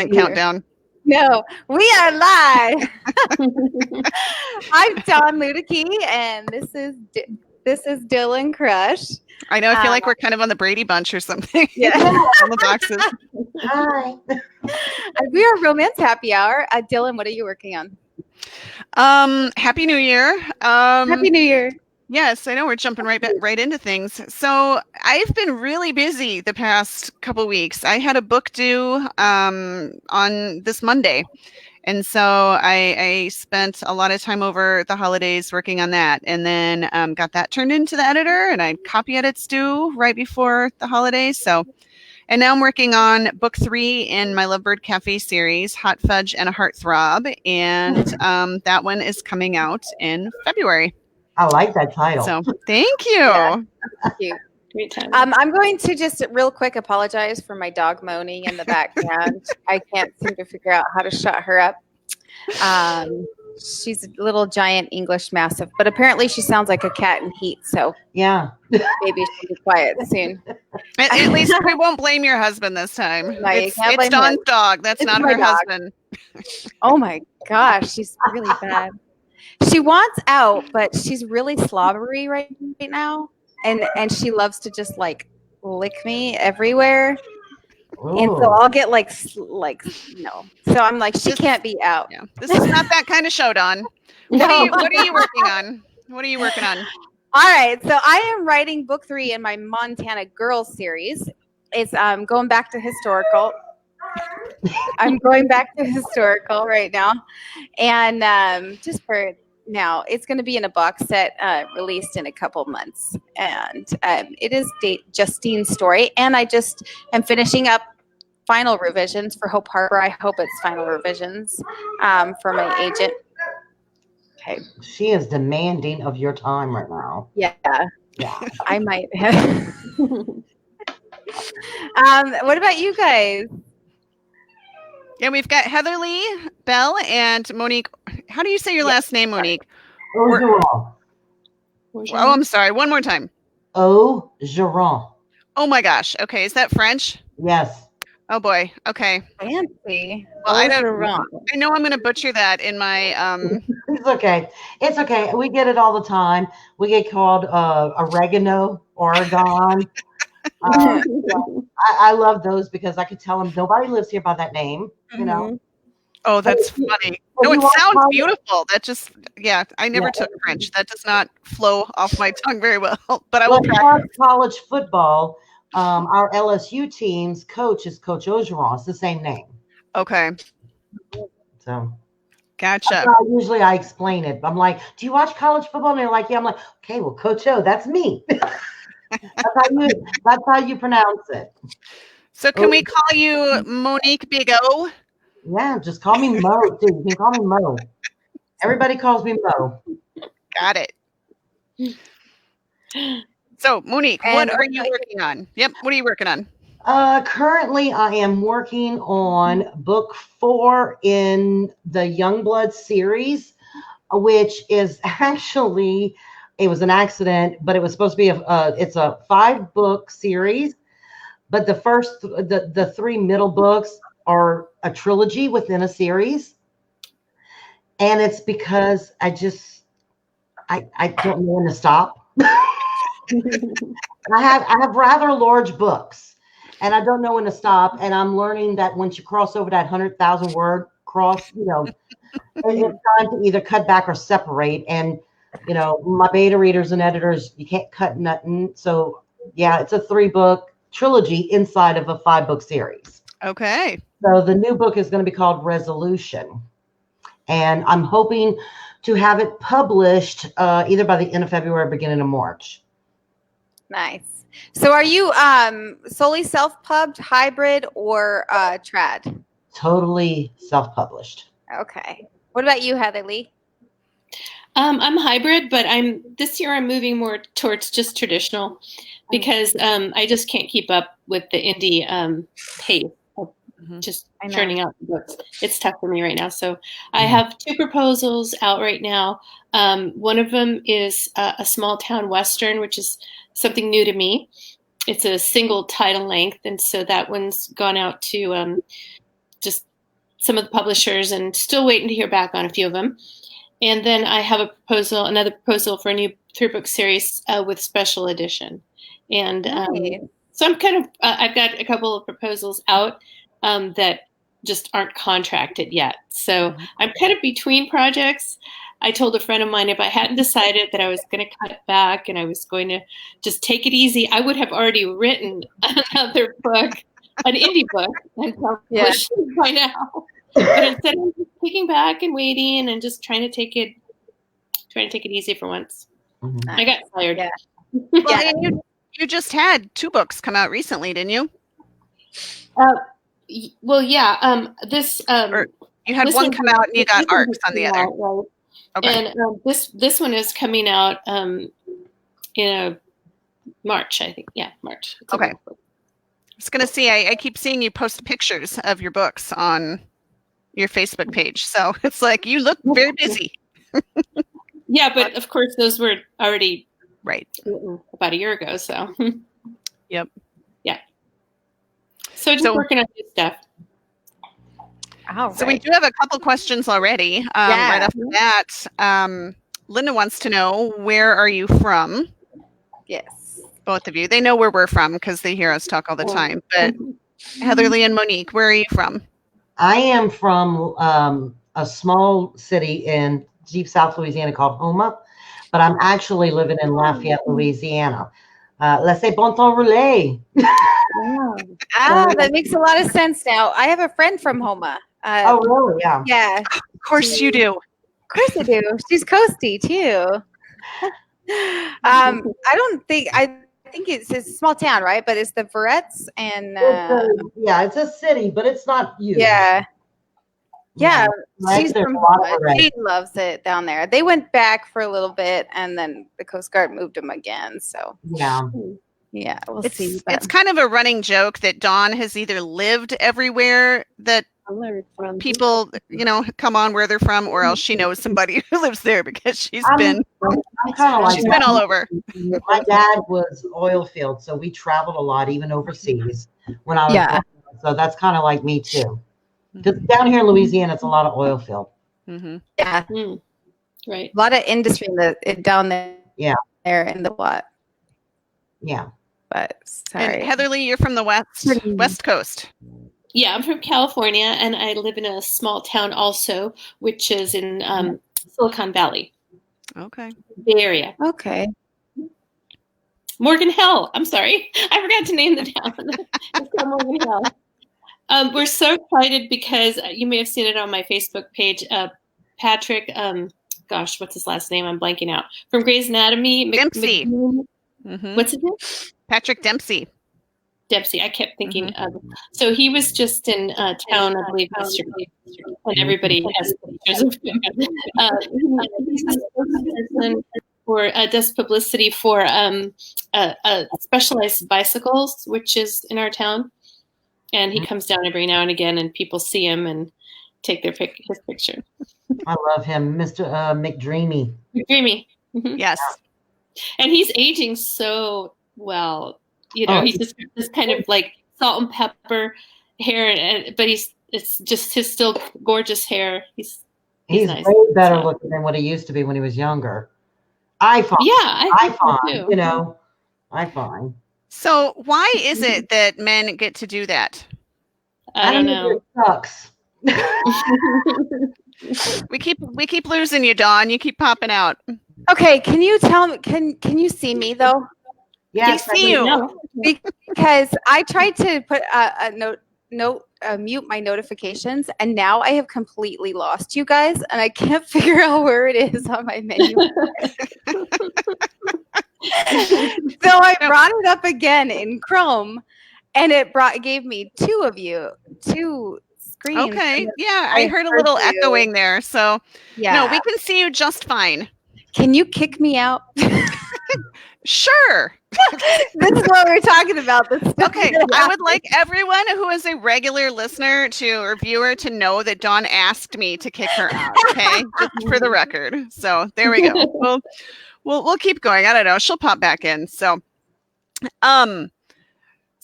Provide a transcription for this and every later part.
2% countdown. No, we are live. I'm Dawn Luedecke, and this is Dylann Crush. I know. I feel like we're kind of on the Brady Bunch or something. Yeah. On the boxes. Hi. We are Romance Happy Hour. Dylann, what are you working on? Happy New Year. Happy New Year. Yes, I know we're jumping right into things. So I've been really busy the past couple weeks. I had a book due on this Monday. And so I spent a lot of time over the holidays working on that, and then got that turned into the editor, and I copy edits due right before the holidays. So, and now I'm working on book 3 in my Lovebird Cafe series, Hot Fudge and a Heartthrob, and that one is coming out in February. I like that title. So thank you. Yeah, thank you. Great time. I'm going to just real quick apologize for my dog moaning in the background. I can't seem to figure out how to shut her up. She's a little giant English mastiff, but apparently she sounds like a cat in heat. So yeah, maybe she'll be quiet soon. At least we won't blame your husband this time. No, it's Dawn's dog. That's not her husband. Oh my gosh, she's really bad. She wants out, but she's really slobbery right now. And she loves to just like lick me everywhere. Ooh. And so I'll get like no. So I'm like, she can't be out. Yeah. This is not that kind of show, Dawn. What are you working on? What are you working on? All right. So I am writing book 3 in my Montana Girls series. It's going back to historical. I'm going back to historical right now. And just for now, it's going to be in a box set released in a couple months, and it is Justine's story. And I just am finishing up final revisions for Hope Harbor. I hope it's final revisions for my agent. Okay, she is demanding of your time right now. Yeah, I might have. What about you guys? Yeah, we've got Heatherly, Bell, and Monique. How do you say your last name, Monique? Orgeron. Oh, I'm sorry. One more time. Orgeron. Oh my gosh. Okay, is that French? Yes. Oh boy. Okay. Fancy. Well, I know I'm going to butcher that in my. It's okay. It's okay. We get it all the time. We get called oregano, Oregon. I love those because I could tell them nobody lives here by that name, you know. Oh, that's funny. No, it sounds beautiful. That just, I never took French. That does not flow off my tongue very well, but I will practice. College football, our LSU team's coach is Coach Orgeron. It's the same name. Okay. So. Gotcha. Usually I explain it. I'm like, do you watch college football? And they're like, yeah. I'm like, okay, well, Coach O, that's me. That's how you pronounce it. So can we call you Monique Big O? Yeah, just call me Mo, too. You can call me Mo. Everybody calls me Mo. Got it. So, Monique, what are you working on? Yep, what are you working on? Currently, I am working on book 4 in the Youngblood series, which is actually... It was an accident, but it was supposed to be it's a 5-book series, but the 3 middle books are a trilogy within a series. And it's because I don't know when to stop. I have rather large books and I don't know when to stop. And I'm learning that once you cross over that 100,000 word cross, it's time to either cut back or separate. And my beta readers and editors, you can't cut nothing. So, it's a 3-book trilogy inside of a 5-book series. Okay. So the new book is going to be called Resolution. And I'm hoping to have it published either by the end of February or beginning of March. Nice. So are you solely self-pubbed, hybrid, or trad? Totally self-published. Okay. What about you, Heatherly? I'm hybrid, but this year I'm moving more towards just traditional because I just can't keep up with the indie pace of just churning out the books. It's tough for me right now. So I have 2 proposals out right now. One of them is a small town Western, which is something new to me. It's a single title length. And so that one's gone out to just some of the publishers, and still waiting to hear back on a few of them. And then I have another proposal for a new 3-book series with special edition. And so I'm kind of, I've got a couple of proposals out that just aren't contracted yet. So I'm kind of between projects. I told a friend of mine if I hadn't decided that I was going to cut back and I was going to just take it easy, I would have already written another book, an indie book, and published it by now. But instead of just taking back and waiting and just trying to take it easy for once. I got tired. Yeah. Well, you just had 2 books come out recently, didn't you? Well, yeah. Or you had one come out and you got arcs on the other. Right? Okay. And this one is coming out in March, I think. Yeah, March. It's okay. I was gonna say I keep seeing you post pictures of your books on your Facebook page, so it's like you look very busy. Yeah, but of course those were already written about a year ago. So. Yep. Yeah. So just working on new stuff. So we do have a couple questions already. Right off the bat, Linda wants to know, where are you from? Yes. Both of you. They know where we're from because they hear us talk all the time. But Heatherly and Monique, where are you from? I am from a small city in deep South Louisiana called Houma, but I'm actually living in Lafayette, Louisiana. Laissez bon temps rouler. That makes a lot of sense now. I have a friend from Houma. Oh, really? Yeah. Yeah. Of course you do. Of course I do. She's coasty too. I think it's a small town, right? But it's the Verettes and it's a city, but it's not huge. Yeah. Yeah. She's There's from a lot of She loves it down there. They went back for a little bit and then the Coast Guard moved them again. So yeah, we'll see. It's kind of a running joke that Dawn has either lived everywhere that people, come on where they're from, or else she knows somebody who lives there because she's been all over. My dad was oil field, so we traveled a lot, even overseas when I was young. So that's kind of like me too. Because down here in Louisiana, it's a lot of oil field. Mm-hmm. Yeah. Right. A lot of industry down there. Yeah. There in the what? Yeah. But sorry. And Heatherly, you're from the West Coast. Yeah, I'm from California, and I live in a small town also, which is in Silicon Valley. Okay. Bay Area. Okay. Morgan Hill. I'm sorry. I forgot to name the town. It's called Morgan Hill. We're so excited because you may have seen it on my Facebook page. Patrick, what's his last name? I'm blanking out. From Grey's Anatomy. Dempsey. What's his name? Patrick Dempsey. I kept thinking of. So he was just in town, I believe, yesterday, and everybody has pictures of him. He's a spokesperson for does publicity for Specialized Bicycles, which is in our town, and he comes down every now and again, and people see him and take his picture. I love him, Mr. McDreamy. McDreamy. Yes, and he's aging so well. He's just this kind of like salt and pepper hair, but it's just his still gorgeous hair. He's nice. Way better looking than what he used to be when he was younger. I find. I find. So why is it that men get to do that? I don't know. It sucks. We keep losing you, Dawn. You keep popping out. Okay, can you tell me? Can you see me though? Yes, I see you. Because I tried to put mute my notifications, and now I have completely lost you guys, and I can't figure out where it is on my menu. So I brought it up again in Chrome, and it gave me two screens. Okay, yeah, I heard a little echoing there. So no, we can see you just fine. Can you kick me out? Sure. This is what we're talking about. Okay, I would like everyone who is a regular listener or viewer to know that Dawn asked me to kick her out. Okay, just for the record. So there we go. We'll keep going. I don't know. She'll pop back in. So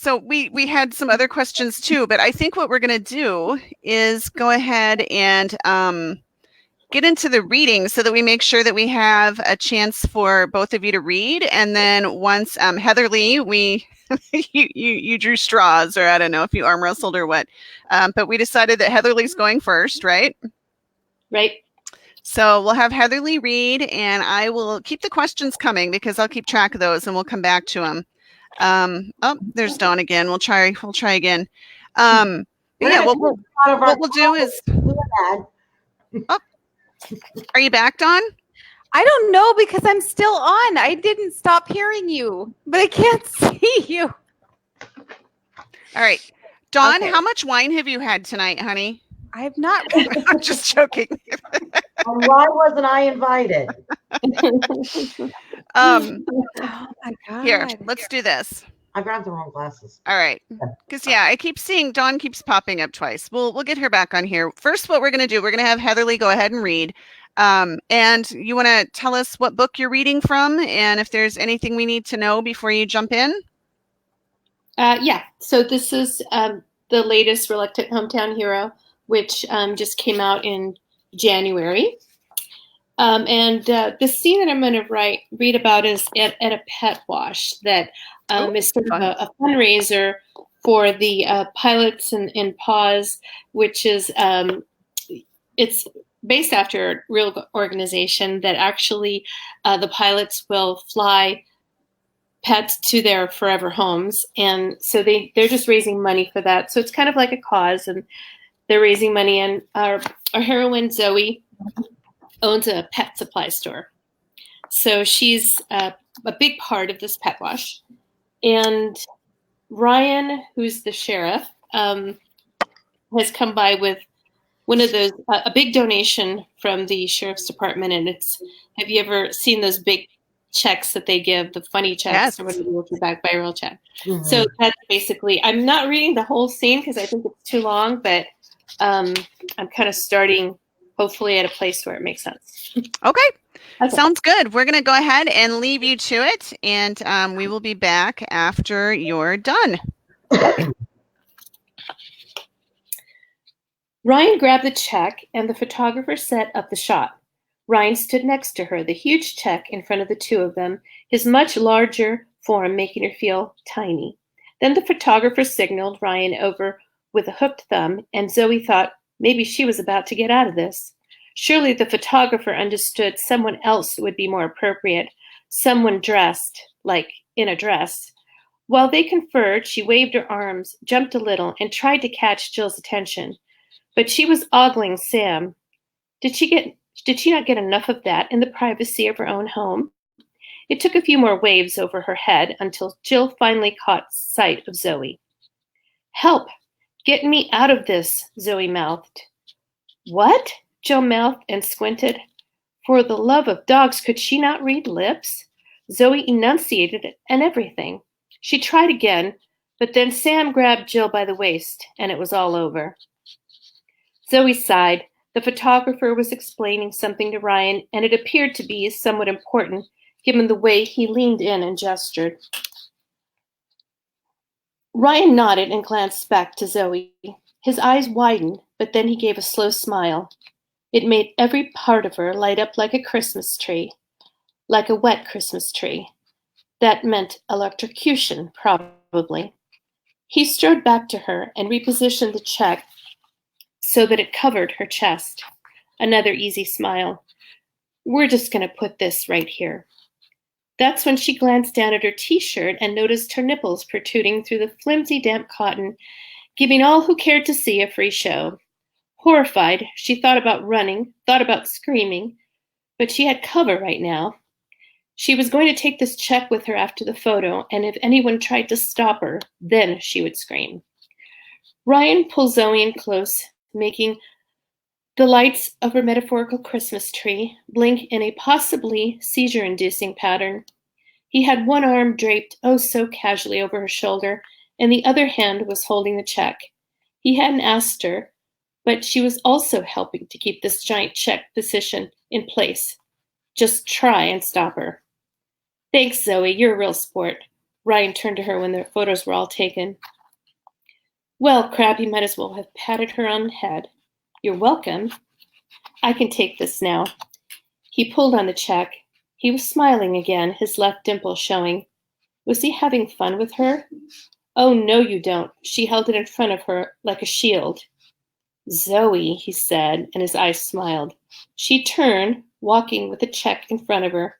So we had some other questions too, but I think what we're going to do is go ahead and get into the reading so that we make sure that we have a chance for both of you to read. And then once Heather Lee, you drew straws, or I don't know if you arm wrestled or what, but we decided that Heather Lee's going first, right? Right. So we'll have Heather Lee read, and I will keep the questions coming because I'll keep track of those, and we'll come back to them. Oh, there's Dawn again. We'll try again. Yeah, what we'll do is. Oh, are you back, Dawn? I don't know because I'm still on. I didn't stop hearing you, but I can't see you. All right, Dawn. Okay. How much wine have you had tonight, honey? I've not. I'm just joking. Why wasn't I invited? Oh my God. Here, let's do this. I grabbed the wrong glasses. All right, because I keep seeing Dawn keeps popping up twice. We'll get her back on here. First, what we're going to do, we're going to have Heather Lee go ahead and read. And you want to tell us what book you're reading from, and if there's anything we need to know before you jump in? Yeah. So this is the latest Reluctant Hometown Hero, which just came out in January. And the scene that I'm going to read about is at a pet wash that is sort of a fundraiser for the Pilots and Paws, which is it's based after a real organization that actually the pilots will fly pets to their forever homes, and so they're just raising money for that. So it's kind of like a cause, and they're raising money. And our heroine Zoe owns a pet supply store, so she's a big part of this pet wash. And Ryan, who's the sheriff, has come by with one of those a big donation from the sheriff's department, and have you ever seen those big checks that they give, the funny checks? Yes. Or whatever, you look back by real check. Mm-hmm. So that's basically, I'm not reading the whole scene because I think it's too long, but I'm kind of starting hopefully at a place where it makes sense. Okay. Sounds good. We're going to go ahead and leave you to it, and we will be back after you're done. Ryan grabbed the check, and the photographer set up the shot. Ryan stood next to her, the huge check in front of the two of them, his much larger form making her feel tiny. Then the photographer signaled Ryan over with a hooked thumb, and Zoe thought maybe she was about to get out of this. Surely the photographer understood someone else would be more appropriate, someone dressed, like in a dress. While they conferred, she waved her arms, jumped a little, and tried to catch Jill's attention. But she was ogling Sam. Did she not get enough of that in the privacy of her own home? It took a few more waves over her head until Jill finally caught sight of Zoe. "Help! Get me out of this," Zoe mouthed. "What?" Jill mouthed and squinted. For the love of dogs, could she not read lips? Zoe enunciated it and everything. She tried again, but then Sam grabbed Jill by the waist, and it was all over. Zoe sighed. The photographer was explaining something to Ryan, and it appeared to be somewhat important, given the way he leaned in and gestured. Ryan nodded and glanced back to Zoe. His eyes widened, but then he gave a slow smile. It made every part of her light up like a Christmas tree, like a wet Christmas tree. That meant electrocution, probably. He strode back to her and repositioned the check so that it covered her chest. Another easy smile. "We're just going to put this right here." That's when she glanced down at her t-shirt and noticed her nipples protruding through the flimsy, damp cotton, giving all who cared to see a free show. Horrified, she thought about running, thought about screaming, but she had cover right now. She was going to take this check with her after the photo, and if anyone tried to stop her, then she would scream. Ryan pulled Zoe in close, making the lights of her metaphorical Christmas tree blink in a possibly seizure-inducing pattern. He had one arm draped oh so casually over her shoulder, and the other hand was holding the check. He hadn't asked her, but she was also helping to keep this giant check position in place. Just try and stop her. "Thanks, Zoe. You're a real sport." Ryan turned to her when their photos were all taken. Well, Crab, you might as well have patted her on the head. You're welcome. I can take this now. He pulled on the check. He was smiling again, his left dimple showing. Was he having fun with her? Oh, no, you don't. She held it in front of her like a shield. Zoe, he said, and his eyes smiled. She turned, walking with the check in front of her.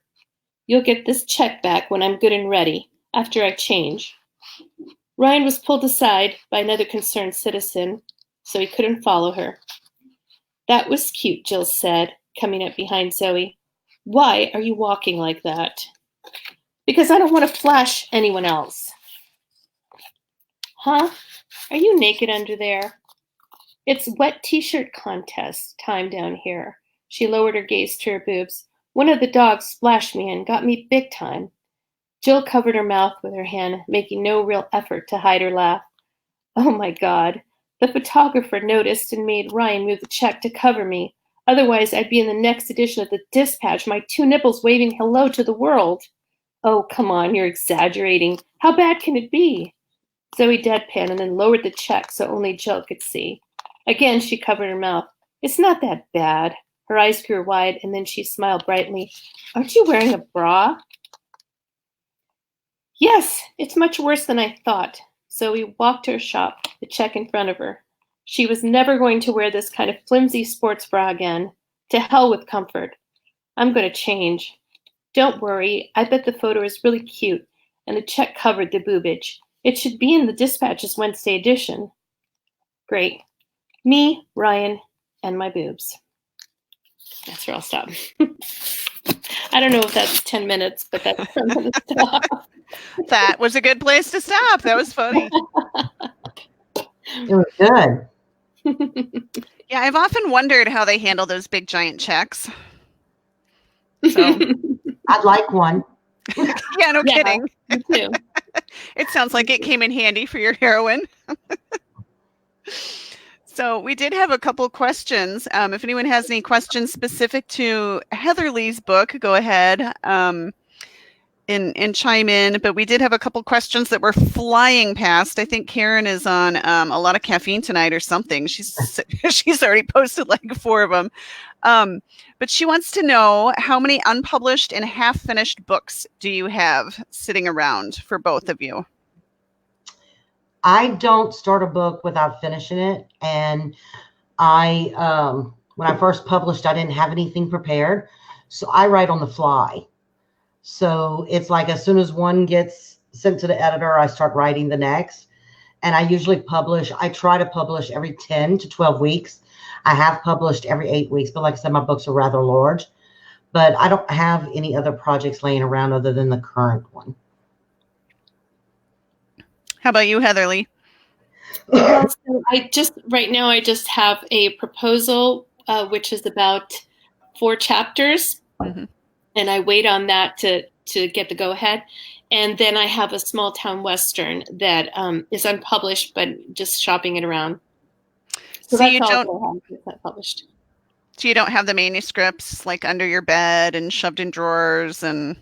You'll get this check back when I'm good and ready, after I change. Ryan was pulled aside by another concerned citizen, so he couldn't follow her. That was cute, Jill said, coming up behind Zoe. Why are you walking like that? Because I don't want to flash anyone else. Huh? Are you naked under there? It's wet t-shirt contest time down here. She lowered her gaze to her boobs. One of the dogs splashed me and got me big time. Jill covered her mouth with her hand, making no real effort to hide her laugh. Oh my God. The photographer noticed and made Ryan move the check to cover me. Otherwise, I'd be in the next edition of the Dispatch, my 2 nipples waving hello to the world. Oh, come on, you're exaggerating. How bad can it be? Zoe deadpanned and then lowered the check so only Jill could see. Again, she covered her mouth. It's not that bad. Her eyes grew wide, and then she smiled brightly. Aren't you wearing a bra? Yes, it's much worse than I thought. Zoe walked to her shop, the check in front of her. She was never going to wear this kind of flimsy sports bra again. To hell with comfort. I'm going to change. Don't worry, I bet the photo is really cute, and the check covered the boobage. It should be in the Dispatch's Wednesday edition. Great. Me, Ryan, and my boobs. That's where I'll stop. I don't know if that's 10 minutes, but that's where I'm going to stop. That was a good place to stop. That was funny. It was good. Yeah, I've often wondered how they handle those big giant checks. So I'd like one. yeah, no kidding. Me too. It sounds like it came in handy for your heroin. So we did have a couple questions. If anyone has any questions specific to Heatherly's book, go ahead and chime in. But we did have a couple questions that were flying past. I think Karen is on a lot of caffeine tonight or something. She's already posted like 4 of them. But she wants to know, how many unpublished and half-finished books do you have sitting around for both of you? I don't start a book without finishing it. And I, when I first published, I didn't have anything prepared. So I write on the fly. So it's like, as soon as one gets sent to the editor, I start writing the next. And I usually I try to publish every 10 to 12 weeks. I have published every 8 weeks, but like I said, my books are rather large. But I don't have any other projects laying around other than the current one. How about you, Heatherly? Well, so right now I just have a proposal, which is about 4 chapters, and I wait on that to get the go ahead. And then I have a small town Western that is unpublished, but just shopping it around. So that's you all don't I have that's not published. So you don't have the manuscripts like under your bed and shoved in drawers and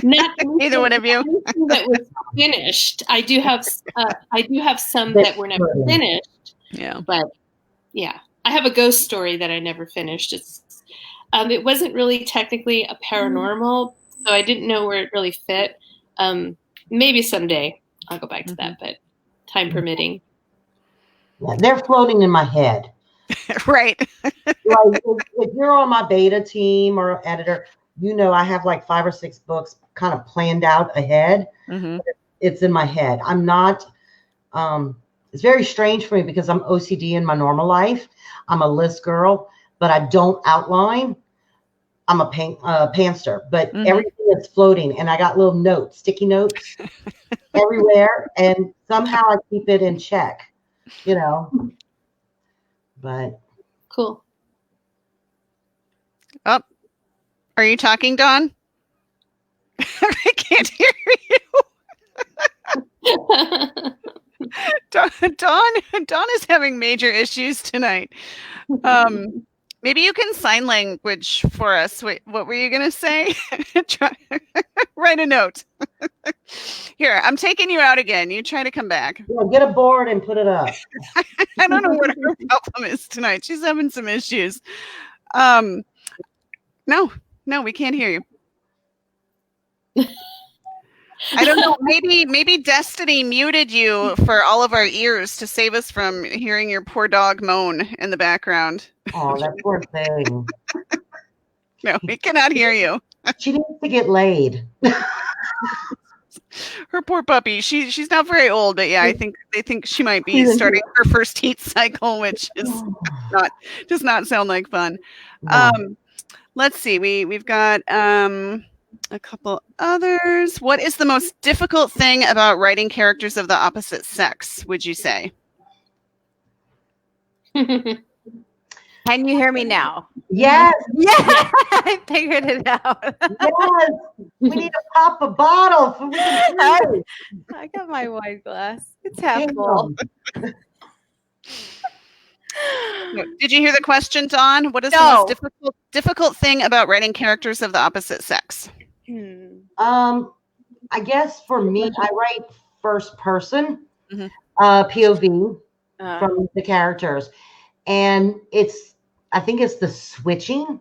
Not either one of you. That was finished. I do have some that were never finished. Yeah. But yeah, I have a ghost story that I never finished. It wasn't really technically a paranormal, so I didn't know where it really fit. Maybe someday I'll go back to that, but time permitting. Yeah, they're floating in my head. Right. Like if you're on my beta team or editor, you know I have like 5 or 6 books kind of planned out ahead. It's in my head. I'm not. It's very strange for me because I'm OCD in my normal life. I'm a list girl, but I don't outline. I'm a pantser, but everything is floating, and I got little notes, sticky notes everywhere, and somehow I keep it in check, you know. But cool. Oh, are you talking, Dawn? I can't hear you. Dawn is having major issues tonight. Maybe you can sign language for us. Wait, what were you going to say? Write a note. Here, I'm taking you out again. You try to come back. Yeah, get a board and put it up. I don't know what her problem is tonight. She's having some issues. No, we can't hear you. I don't know. Maybe Destiny muted you for all of our ears to save us from hearing your poor dog moan in the background. Oh, that poor thing. No, we cannot hear you. She needs to get laid. Her poor puppy. She's not very old, but yeah, they think she might be starting her first heat cycle, which is does not sound like fun. No. Let's see. We've got a couple others. What is the most difficult thing about writing characters of the opposite sex, would you say? Can you hear me now? Yes. Yeah, I figured it out. Yes. We need to pop a bottle so we can drink. I got my wine glass. It's half full. Did you hear the question, Dawn? What is the most difficult thing about writing characters of the opposite sex? I guess for me, I write first person, POV from the characters. And I think it's the switching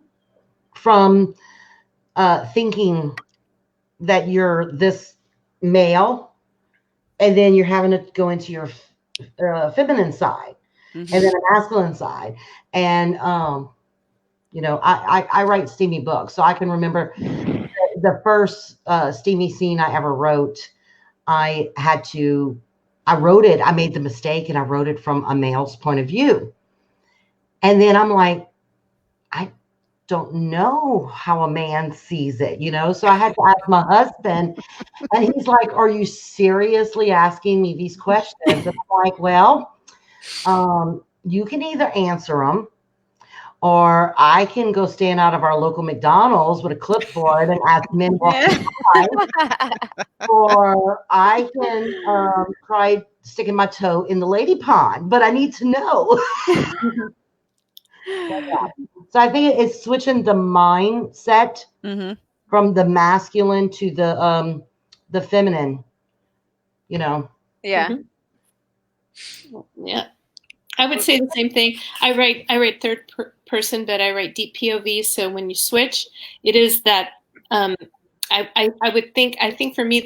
from thinking that you're this male, and then you're having to go into your feminine side, and then a masculine side. And, I write steamy books, so I can remember the first steamy scene I ever wrote. I wrote it, I made the mistake, and I wrote it from a male's point of view. And then I'm like, I don't know how a man sees it, So I had to ask my husband, and he's like, "Are you seriously asking me these questions?" And I'm like, "Well, you can either answer them, or I can go stand out of our local McDonald's with a clipboard and ask men walking by, or I can try sticking my toe in the lady pond, but I need to know." So I think it's switching the mindset from the masculine to the feminine, Yeah. Yeah. I would say the same thing. I write third person, but I write deep POV. So when you switch, it is that I think for me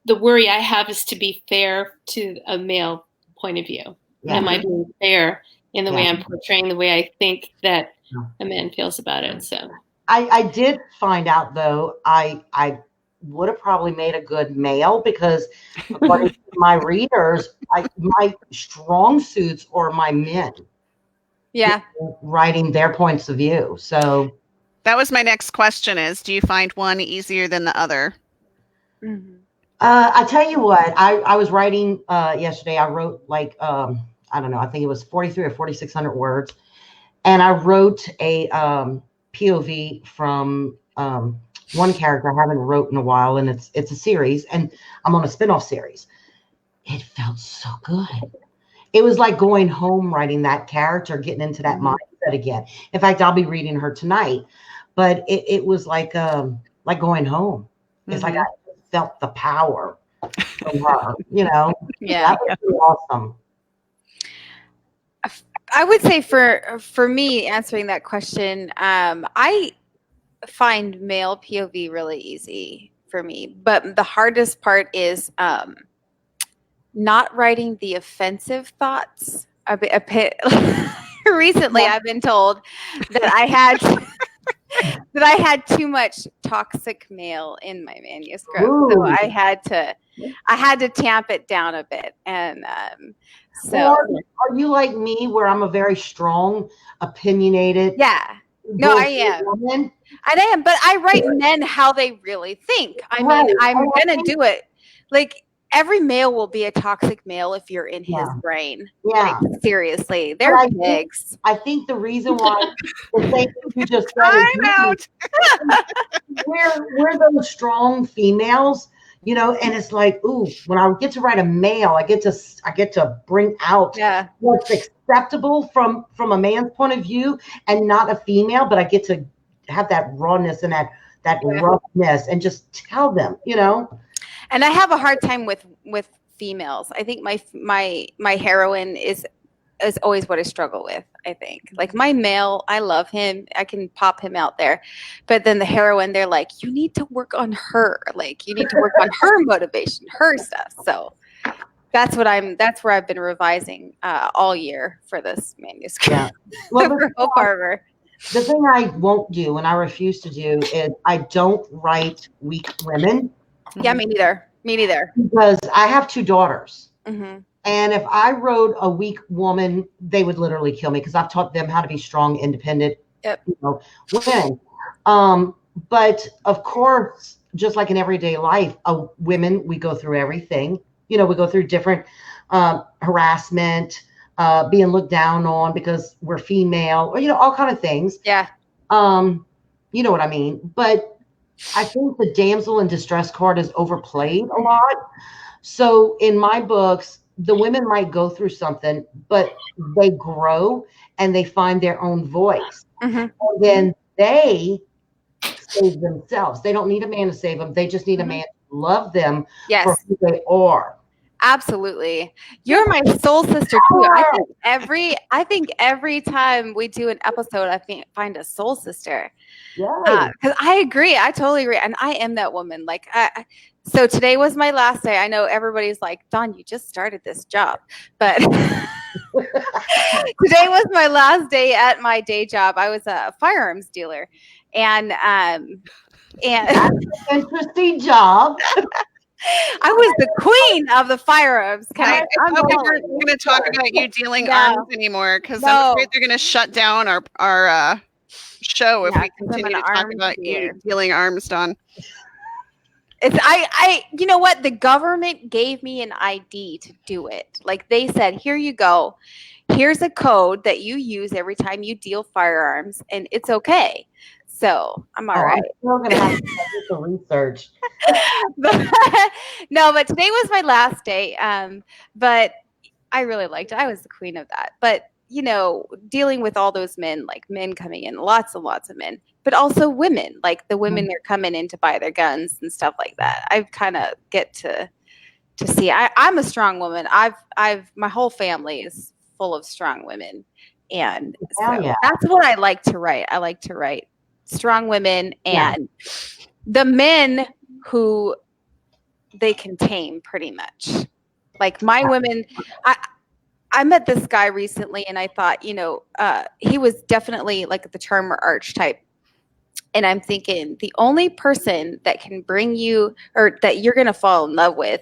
the worry I have is to be fair to a male point of view. Yeah. Am I being fair in the way I'm portraying the way I think that a man feels about it? So I did find out, though, I would have probably made a good male, because according to my readers, my strong suits are my men. Yeah. Writing their points of view. So that was my next question is, do you find one easier than the other? I tell you what, I was writing yesterday. I wrote I don't know, I think it was 43 or 4,600 words. And I wrote a POV from one character I haven't wrote in a while, and it's a series, and I'm on a spinoff series. It felt so good. It was like going home writing that character, getting into that mindset again. In fact, I'll be reading her tonight, but it was like going home. It's like I felt the power from her, Yeah. That was really awesome. I would say for me, answering that question, I find male POV really easy for me, but the hardest part is not writing the offensive thoughts. Recently, I've been told that I had too much toxic male in my manuscript. Ooh. So I had to tamp it down a bit. And so are you like me, where I'm a very strong, opinionated? Yeah. No, I am. Woman? I am, but I write men how they really think. I mean, I'm going to do it. Like, every male will be a toxic male if you're in his brain. Yeah. Like, seriously. They're pigs. I think the reason why the thing you just said we're those strong females, and it's like, ooh, when I get to write a male, I get to bring out what's acceptable from a man's point of view and not a female, but I get to have that rawness and that roughness and just tell them, And I have a hard time with females. I think my heroine is always what I struggle with. I think like my male, I love him. I can pop him out there, but then the heroine, they're like, you need to work on her. Like you need to work on her motivation, her stuff. So that's where I've been revising all year for this manuscript. Yeah. Well, for Hope Harbor. The thing I won't do and I refuse to do is I don't write weak women. Yeah, me neither. Because I have 2 daughters. Mm-hmm. And if I wrote a weak woman, they would literally kill me because I've taught them how to be strong, independent, women. But of course, just like in everyday life, women, we go through everything. We go through different harassment, being looked down on because we're female, or, all kind of things. Yeah. You know what I mean? But I think the damsel in distress card is overplayed a lot. So in my books, the women might go through something, but they grow and they find their own voice. Mm-hmm. And then they save themselves. They don't need a man to save them. They just need a man to love them for who they are. Absolutely. You're my soul sister too. I think every time we do an episode, I find a soul sister. Yeah. Because I agree. I totally agree. And I am that woman. Like, so today was my last day. I know everybody's like, Dawn, you just started this job. But today was my last day at my day job. I was a firearms dealer. And That's an interesting job. I was the queen of the firearms. I thought we weren't going to talk about you dealing arms anymore because I'm afraid they're going to shut down our show if we continue to talk about you dealing arms, Dawn. You know what? The government gave me an ID to do it. Like they said, here you go. Here's a code that you use every time you deal firearms, and it's okay. So I'm all right. I'm still going to have to do some research. No, but today was my last day. But I really liked it. I was the queen of that. But, dealing with all those men, like men coming in, lots and lots of men, but also women, like the women that are coming in to buy their guns and stuff like that. I kind of get to see. I'm a strong woman. My whole family is full of strong women. And so that's what I like to write. I like to write strong women and the men who they can tame pretty much. Like my women, I met this guy recently and I thought, he was definitely like the charmer archetype. And I'm thinking the only person that can bring you or that you're going to fall in love with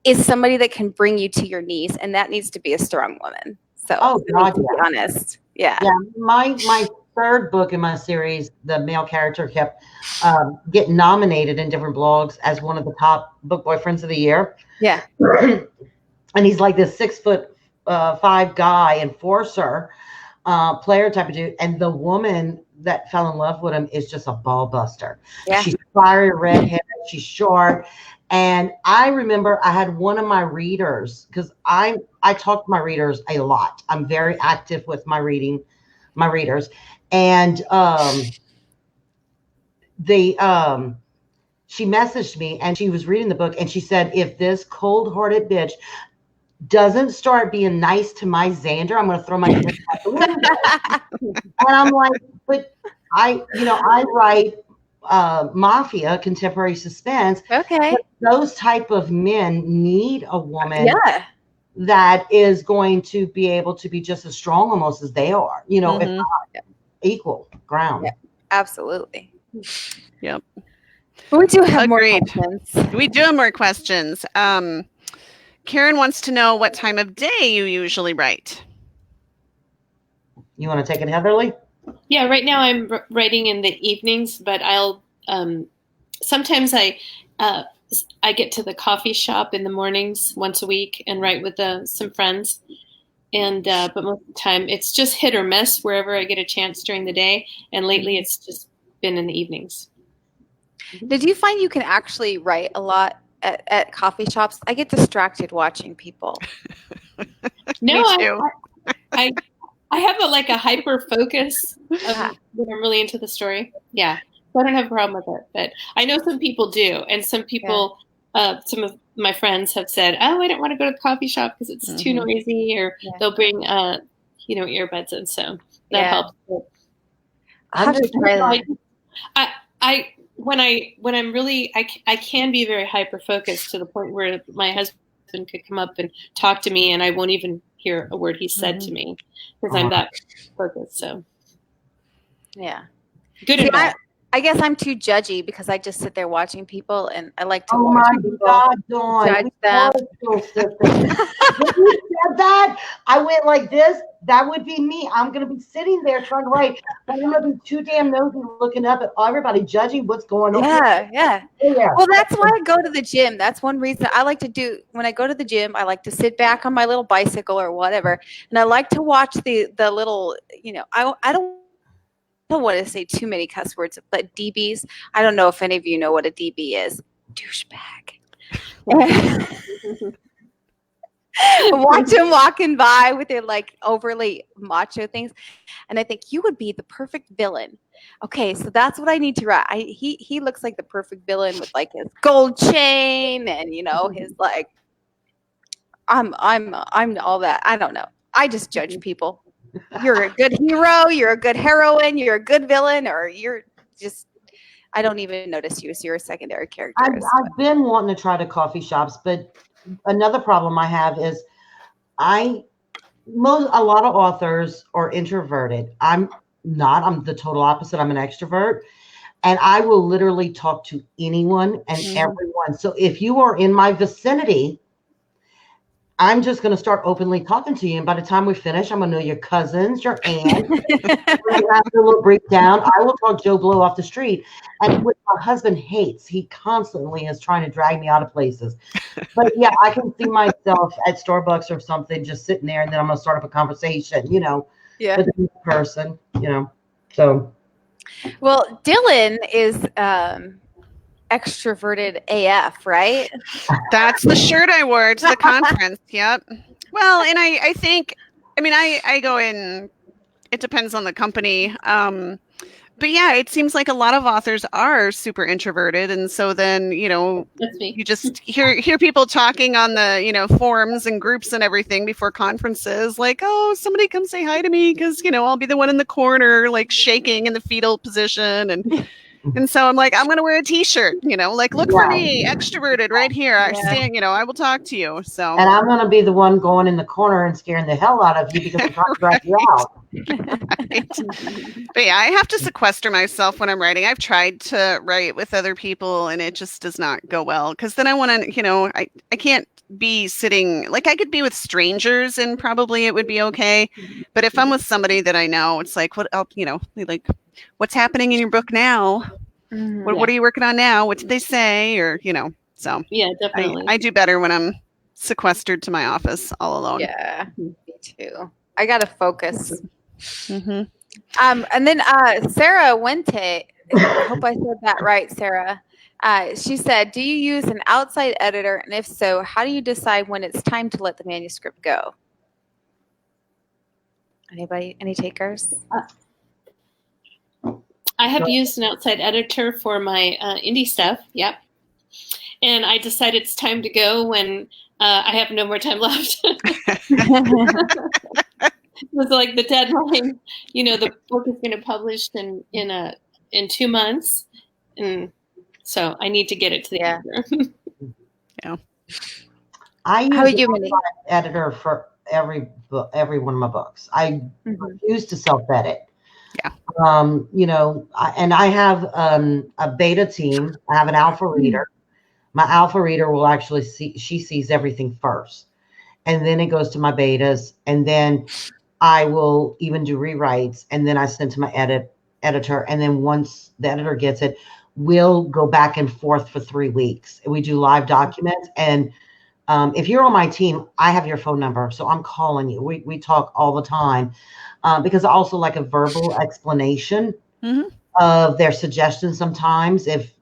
is somebody that can bring you to your knees. And that needs to be a strong woman. So to be honest. Yeah. Yeah. My 3rd book in my series, the male character kept getting nominated in different blogs as one of the top book boyfriends of the year. Yeah. And he's like this 6'5" guy, enforcer, player type of dude. And the woman that fell in love with him is just a ball buster. Yeah. She's fiery, redhead, she's short. And I remember I had one of my readers, because I talk to my readers a lot. I'm very active with my readers. And she messaged me and she was reading the book and she said, if this cold-hearted bitch doesn't start being nice to my Xander, I'm going to throw my drink out the window. And I'm like, but I write mafia, contemporary suspense. Okay. Those type of men need a woman that is going to be able to be just as strong almost as they are, if not equal ground. Yeah, absolutely. Yep. But we do have more questions. We do have more questions. Karen wants to know what time of day you usually write. You want to take it, Heatherly? Yeah, right now I'm writing in the evenings, but I'll sometimes I get to the coffee shop in the mornings once a week and write with some friends. And but most of the time it's just hit or miss wherever I get a chance during the day. And lately it's just been in the evenings. Did you find you can actually write a lot at coffee shops? I get distracted watching people. No, I have a hyper focus when I'm really into the story. Yeah. So I don't have a problem with it, but I know some people do. And some people, some of my friends have said, oh, I don't want to go to the coffee shop because it's too noisy, or they'll bring, earbuds in. So that helps. I'll have to try that. When I'm really, I can be very hyper focused to the point where my husband could come up and talk to me and I won't even hear a word he said to me because I'm that focused. So yeah, good and bad. I guess I'm too judgy because I just sit there watching people, and I like to Oh watch my people God, Dawn. judge them. When you said that, I went like this. That would be me. I'm going to be sitting there trying to write, but I'm going to be too damn nosy looking up at everybody, judging what's going on. Yeah. Well, that's why I go to the gym. That's one reason I like to do. When I go to the gym, I like to sit back on my little bicycle or whatever, and I like to watch the little, I don't want to say too many cuss words, but DBs. I don't know if any of you know what a DB is. Douchebag. Watch them walking by with their like overly macho things, and I think you would be the perfect villain. Okay, so that's what I need to write. He looks like the perfect villain with like his gold chain and his like. I'm all that. I don't know. I just judge people. You're a good hero, you're a good heroine, you're a good villain, or you're just, I don't even notice you as you're a secondary character. I've been wanting to try to coffee shops, but another problem I have is a lot of authors are introverted. I'm not. I'm the total opposite. I'm an extrovert, and I will literally talk to anyone and everyone. So if you are in my vicinity, I'm just going to start openly talking to you. And by the time we finish, I'm going to know your cousins, your aunt. After a little breakdown, I will talk Joe Blow off the street. And what my husband hates, he constantly is trying to drag me out of places. But yeah, I can see myself at Starbucks or something, just sitting there, and then I'm going to start up a conversation, with the person, so. Well, Dylan is extroverted AF, right? That's the shirt I wore to the conference. Yep. Well, and I think, I go in, it depends on the company. But yeah, it seems like a lot of authors are super introverted. And so then, you just hear people talking on the, forums and groups and everything before conferences, like, oh, somebody come say hi to me because, I'll be the one in the corner, like shaking in the fetal position. And so I'm like, I'm going to wear a t-shirt, like, look for me, extroverted right here. I stand, I will talk to you. So. And I'm going to be the one going in the corner and scaring the hell out of you because I'm trying to drag you out. Right. But yeah, I have to sequester myself when I'm writing. I've tried to write with other people and it just does not go well. Because then I want to, I can't be sitting, like I could be with strangers and probably it would be okay. But if I'm with somebody that I know, it's like, what else, like, what's happening in your book now? What are you working on now? What did they say? Or, so yeah, definitely. I do better when I'm sequestered to my office all alone. Yeah, me too. I got to focus. Mm-hmm. And then Sarah Wente, I hope I said that right, Sarah. She said, do you use an outside editor? And if so, how do you decide when it's time to let the manuscript go? Anybody, any takers? I have used an outside editor for my indie stuff. Yep. And I decided it's time to go when I have no more time left. It was like the deadline, the book is going to publish in 2 months. And so I need to get it to the editor. Yeah. I use an editor for every one of my books. I refuse to self-edit. Yeah. And I have a beta team. I have an alpha reader. My alpha reader will actually she sees everything first. And then it goes to my betas. And then I will even do rewrites. And then I send to my editor. And then once the editor gets it, we'll go back and forth for 3 weeks. We do live documents. And if you're on my team, I have your phone number. So I'm calling you. We talk all the time because I also like a verbal explanation of their suggestions sometimes. If,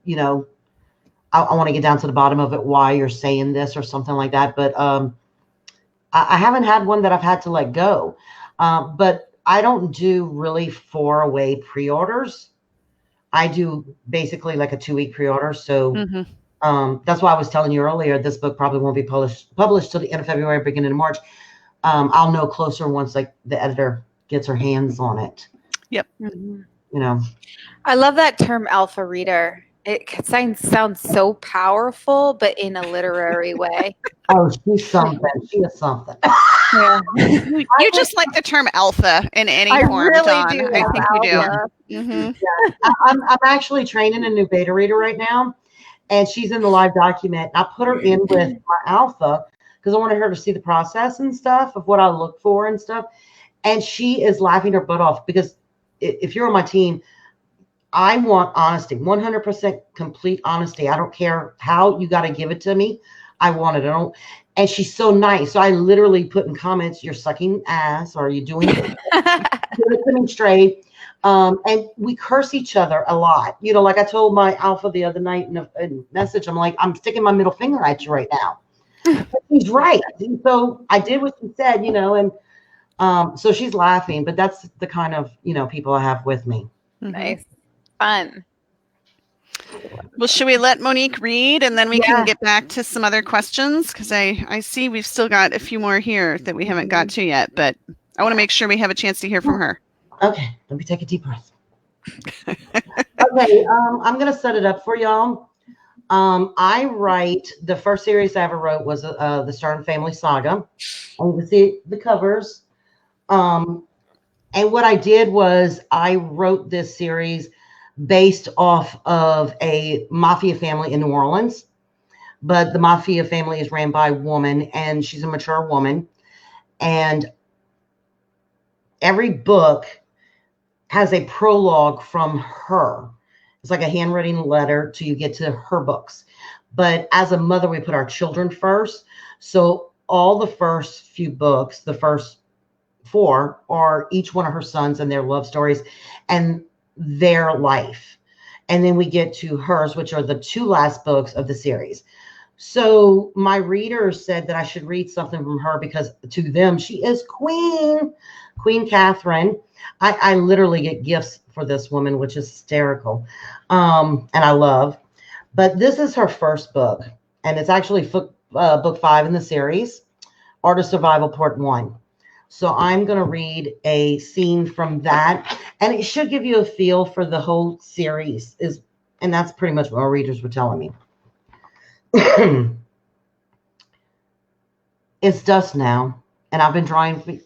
I want to get down to the bottom of it, why you're saying this or something like that. But I haven't had one that I've had to let go. But I don't do really 4-away pre-orders. I do basically like a 2-week pre-order. So that's why I was telling you earlier, this book probably won't be published till the end of February, beginning of March. I'll know closer once like the editor gets her hands on it. Yep. You know, I love that term alpha reader. It sounds so powerful, but in a literary way. Oh, she's something. She is something. Yeah. You just like the term alpha in any I form, really Dawn. do I love think you do. alpha. Mm-hmm. I'm actually training a new beta reader right now, and she's in the live document. I put her in with my alpha because I wanted her to see the process and stuff of what I look for and stuff. And she is laughing her butt off because if you're on my team, I want honesty, 100% complete honesty. I don't care how you got to give it to me. I want it. I don't. And she's so nice. So I literally put in comments, "You're sucking ass," or "You're doing it straight." And we curse each other a lot. You know, like I told my alpha the other night in a message, I'm like, "I'm sticking my middle finger at you right now." She's right. And so I did what she said, you know, and so she's laughing, but that's the kind of, you know, people I have with me. Nice. Fun. Well, should we let Monique read and then we can get back to some other questions? Because I see we've still got a few more here that we haven't got to yet, but I want to make sure we have a chance to hear from her. Okay, let me take a deep breath. Okay, I'm going to set it up for y'all. The first series I ever wrote was the Stern Family Saga. And you can see the covers. And what I did was I wrote this series based off of a mafia family in New Orleans. But the mafia family is ran by a woman, and she's a mature woman. And every book has a prologue from her. It's like a handwritten letter till you get to her books. But as a mother, we put our children first. So all the first few books, the first 4, are each one of her sons and their love stories and their life. And then we get to hers, which are the 2 last books of the series. So my readers said that I should read something from her because to them, she is Queen Catherine. I literally get gifts for this woman, which is hysterical. And I love. But this is her first book. And it's actually book 5 in the series, Art of Survival, Part 1. So I'm going to read a scene from that. And it should give you a feel for the whole series. And that's pretty much what our readers were telling me. It's dusk now, and I've been driving.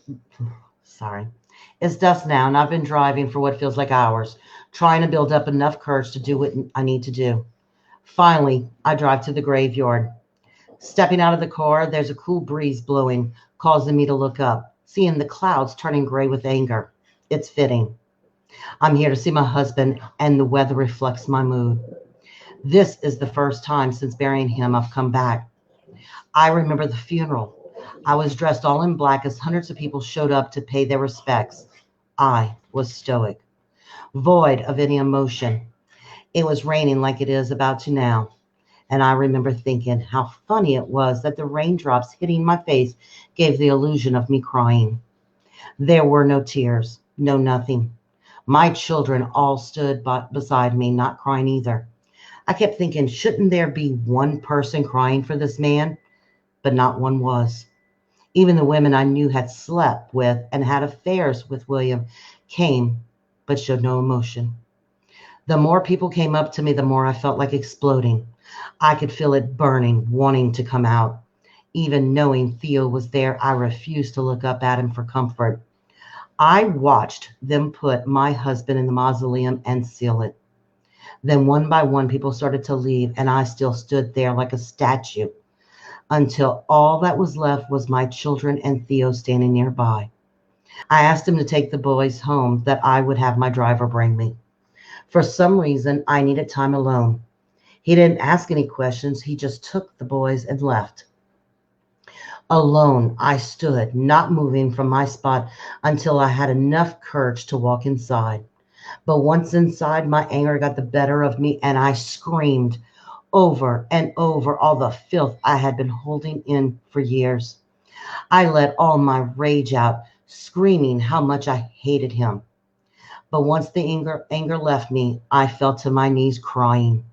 It's dusk now, and I've been driving for what feels like hours, trying to build up enough courage to do what I need to do. Finally, I drive to the graveyard. Stepping out of the car, there's a cool breeze blowing, causing me to look up, seeing the clouds turning gray with anger. It's fitting. I'm here to see my husband, and the weather reflects my mood. This is the first time since burying him I've come back. I remember the funeral. I was dressed all in black as hundreds of people showed up to pay their respects. I was stoic, void of any emotion. It was raining like it is about to now. And I remember thinking how funny it was that the raindrops hitting my face gave the illusion of me crying. There were no tears, no nothing. My children all stood beside me, not crying either. I kept thinking, shouldn't there be one person crying for this man? But not one was. Even the women I knew had slept with and had affairs with William came, but showed no emotion. The more people came up to me, the more I felt like exploding. I could feel it burning, wanting to come out. Even knowing Theo was there, I refused to look up at him for comfort. I watched them put my husband in the mausoleum and seal it. Then one by one, people started to leave, and I still stood there like a statue until all that was left was my children and Theo standing nearby. I asked him to take the boys home, that I would have my driver bring me. For some reason, I needed time alone. He didn't ask any questions. He just took the boys and left. Alone, I stood, not moving from my spot until I had enough courage to walk inside. But once inside, my anger got the better of me, and I screamed over and over all the filth I had been holding in for years. I let all my rage out, screaming how much I hated him. But once the anger left me, I fell to my knees crying.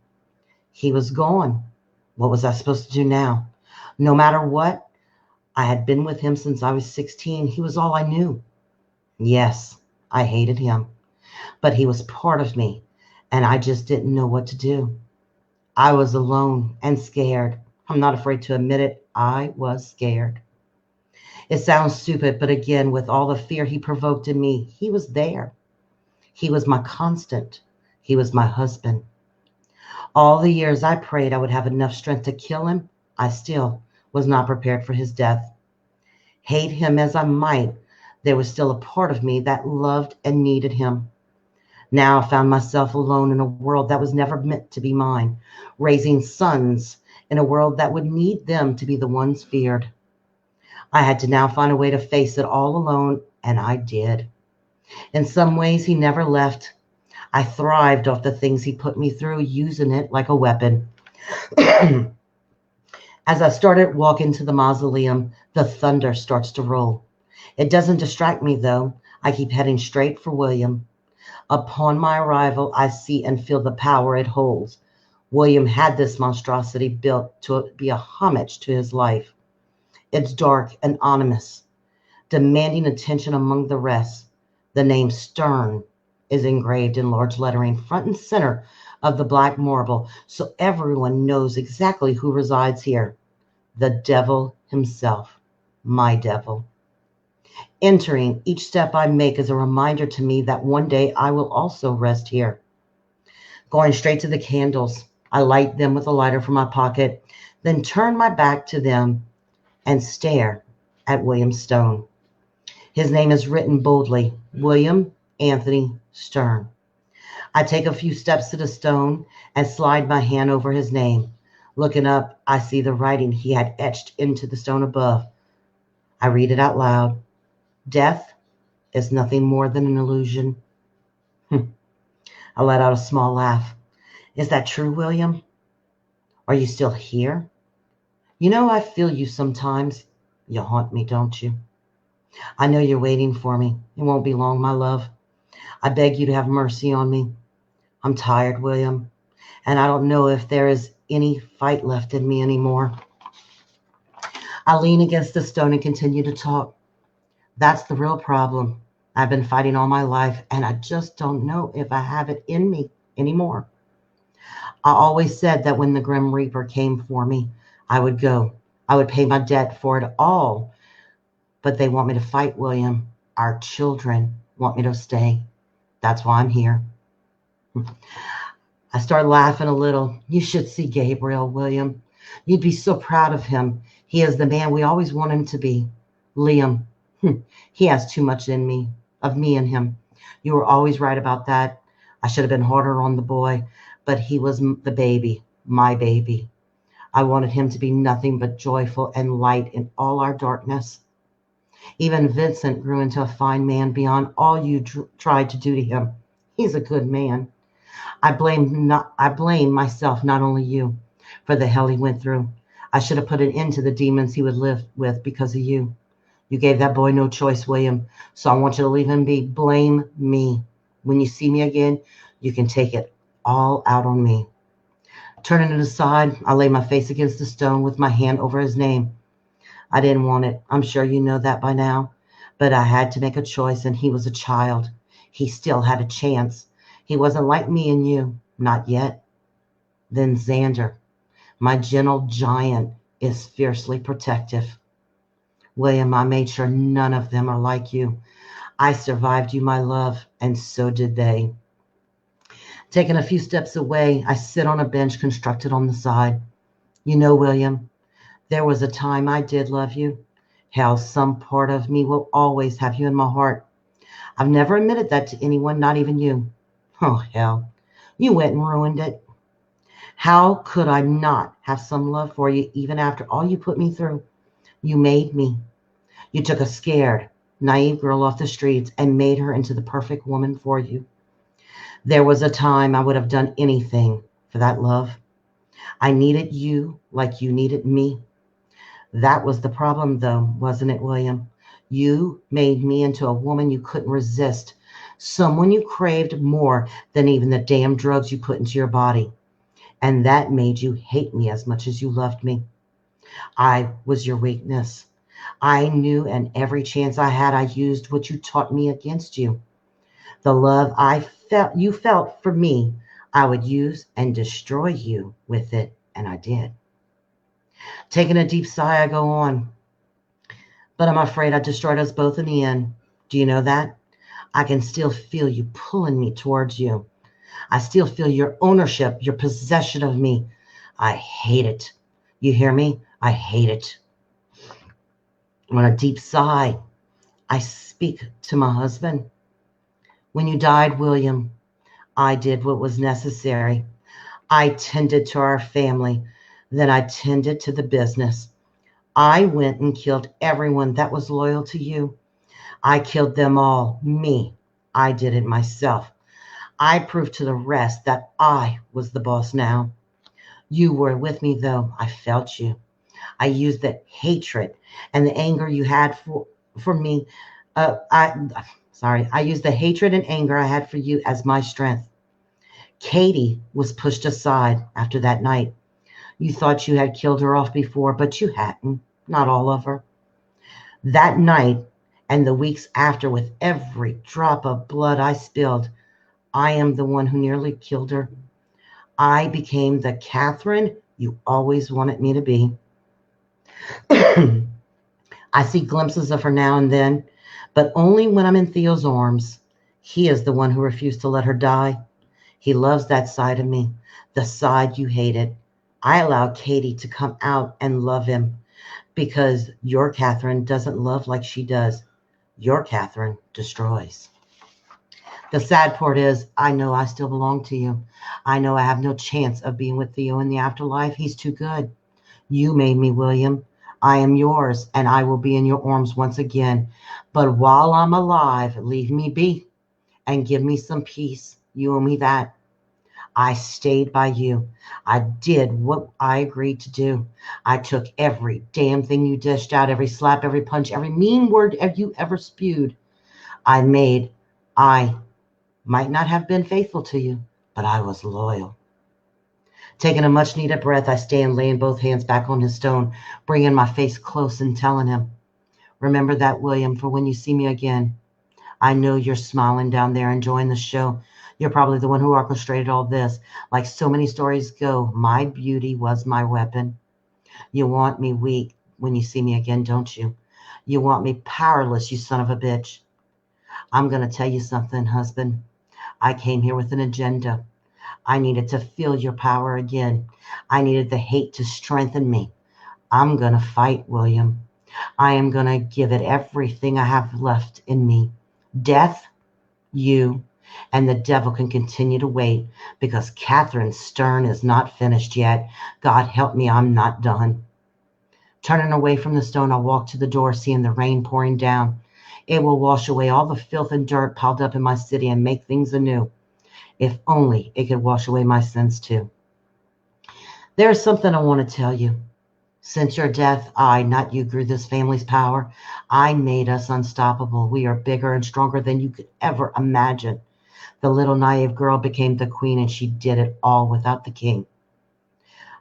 He was gone. What was I supposed to do now? No matter what, I had been with him since I was 16. He was all I knew. Yes, I hated him, but he was part of me, and I just didn't know what to do. I was alone and scared. I'm not afraid to admit it. I was scared. It sounds stupid, but again, with all the fear he provoked in me, he was there. He was my constant. He was my husband. All the years I prayed I would have enough strength to kill him, I still was not prepared for his death. Hate him as I might, there was still a part of me that loved and needed him. Now I found myself alone in a world that was never meant to be mine, raising sons in a world that would need them to be the ones feared. I had to now find a way to face it all alone, and I did. In some ways, he never left. I thrived off the things he put me through, using it like a weapon. As I started walking to the mausoleum, the thunder starts to roll. It doesn't distract me, though. I keep heading straight for William. Upon my arrival, I see and feel the power it holds. William had this monstrosity built to be a homage to his life. It's dark and ominous, demanding attention among the rest. The name Stern is engraved in large lettering front and center of the black marble, so everyone knows exactly who resides here. The devil himself, my devil. Entering, each step I make is a reminder to me that one day I will also rest here. Going straight to the candles, I light them with a lighter from my pocket, then turn my back to them and stare at William Stone. His name is written boldly, William Anthony Stern. I take a few steps to the stone and slide my hand over his name. Looking up, I see the writing he had etched into the stone above. I read it out loud. Death is nothing more than an illusion. I let out a small laugh. Is that true, William? Are you still here? You know, I feel you sometimes. You haunt me, don't you? I know you're waiting for me. It won't be long, my love. I beg you to have mercy on me. I'm tired, William, and I don't know if there is any fight left in me anymore. I lean against the stone and continue to talk. That's the real problem. I've been fighting all my life, and I just don't know if I have it in me anymore. I always said that when the Grim Reaper came for me, I would go. I would pay my debt for it all. But they want me to fight, William. Our children want me to stay. That's why I'm here. I start laughing a little. You should see Gabriel, William. You'd be so proud of him. He is the man we always want him to be. Liam, he has too much in me, of me and him. You were always right about that. I should have been harder on the boy, but he was the baby, my baby. I wanted him to be nothing but joyful and light in all our darkness. Even Vincent grew into a fine man beyond all you tried to do to him. He's a good man. I blame myself, not only you, for the hell he went through. I should have put an end to the demons he would live with because of you. You gave that boy no choice, William, so I want you to leave him be. Blame me. When you see me again, you can take it all out on me. Turning it aside, I lay my face against the stone with my hand over his name. I didn't want it. I'm sure you know that by now. But I had to make a choice, and he was a child. He still had a chance. He wasn't like me and you. Not yet. Then Xander, my gentle giant, is fiercely protective. William, I made sure none of them are like you. I survived you, my love, and so did they. Taking a few steps away, I sit on a bench constructed on the side. You know, William, there was a time I did love you. Hell, some part of me will always have you in my heart. I've never admitted that to anyone, not even you. Oh, hell, you went and ruined it. How could I not have some love for you even after all you put me through? You made me. You took a scared, naive girl off the streets and made her into the perfect woman for you. There was a time I would have done anything for that love. I needed you like you needed me. That was the problem, though, wasn't it, William? You made me into a woman you couldn't resist, someone you craved more than even the damn drugs you put into your body. And that made you hate me as much as you loved me. I was your weakness. I knew, and every chance I had, I used what you taught me against you. The love you felt for me, I would use and destroy you with it, and I did. Taking a deep sigh, I go on. But I'm afraid I destroyed us both in the end. Do you know that? I can still feel you pulling me towards you. I still feel your ownership, your possession of me. I hate it. You hear me? I hate it. On a deep sigh, I speak to my husband. When you died, William, I did what was necessary. I tended to our family. Then I tended to the business. I went and killed everyone that was loyal to you. I killed them all. Me. I did it myself. I proved to the rest that I was the boss now. You were with me, though. I felt you. I used the hatred and the anger you had for me. I used the hatred and anger I had for you as my strength. Katie was pushed aside after that night. You thought you had killed her off before, but you hadn't. Not all of her. That night and the weeks after, with every drop of blood I spilled, I am the one who nearly killed her. I became the Catherine you always wanted me to be. I see glimpses of her now and then, but only when I'm in Theo's arms. He is the one who refused to let her die. He loves that side of me, the side you hated. I allowed Katie to come out and love him because your Catherine doesn't love like she does. Your Catherine destroys. The sad part is, I know I still belong to you. I know I have no chance of being with Theo in the afterlife. He's too good. You made me, William. I am yours, and I will be in your arms once again. But while I'm alive, leave me be and give me some peace. You owe me that. I stayed by you. I did what I agreed to do. I took every damn thing you dished out, every slap, every punch, every mean word you ever spewed. I might not have been faithful to you, but I was loyal. Taking a much needed breath, I stand laying both hands back on his stone, bringing my face close and telling him, remember that, William, for when you see me again. I know you're smiling down there enjoying the show. You're probably the one who orchestrated all this. Like so many stories go, my beauty was my weapon. You want me weak when you see me again, don't you? You want me powerless, you son of a bitch. I'm going to tell you something, husband. I came here with an agenda. I needed to feel your power again. I needed the hate to strengthen me. I'm going to fight, William. I am going to give it everything I have left in me. Death, you, and the devil can continue to wait because Catherine Stern is not finished yet. God help me, I'm not done. Turning away from the stone, I walk to the door, seeing the rain pouring down. It will wash away all the filth and dirt piled up in my city and make things anew. If only it could wash away my sins too. There's something I want to tell you. Since your death, I, not you, grew this family's power. I made us unstoppable. We are bigger and stronger than you could ever imagine. The little naive girl became the queen, and she did it all without the king.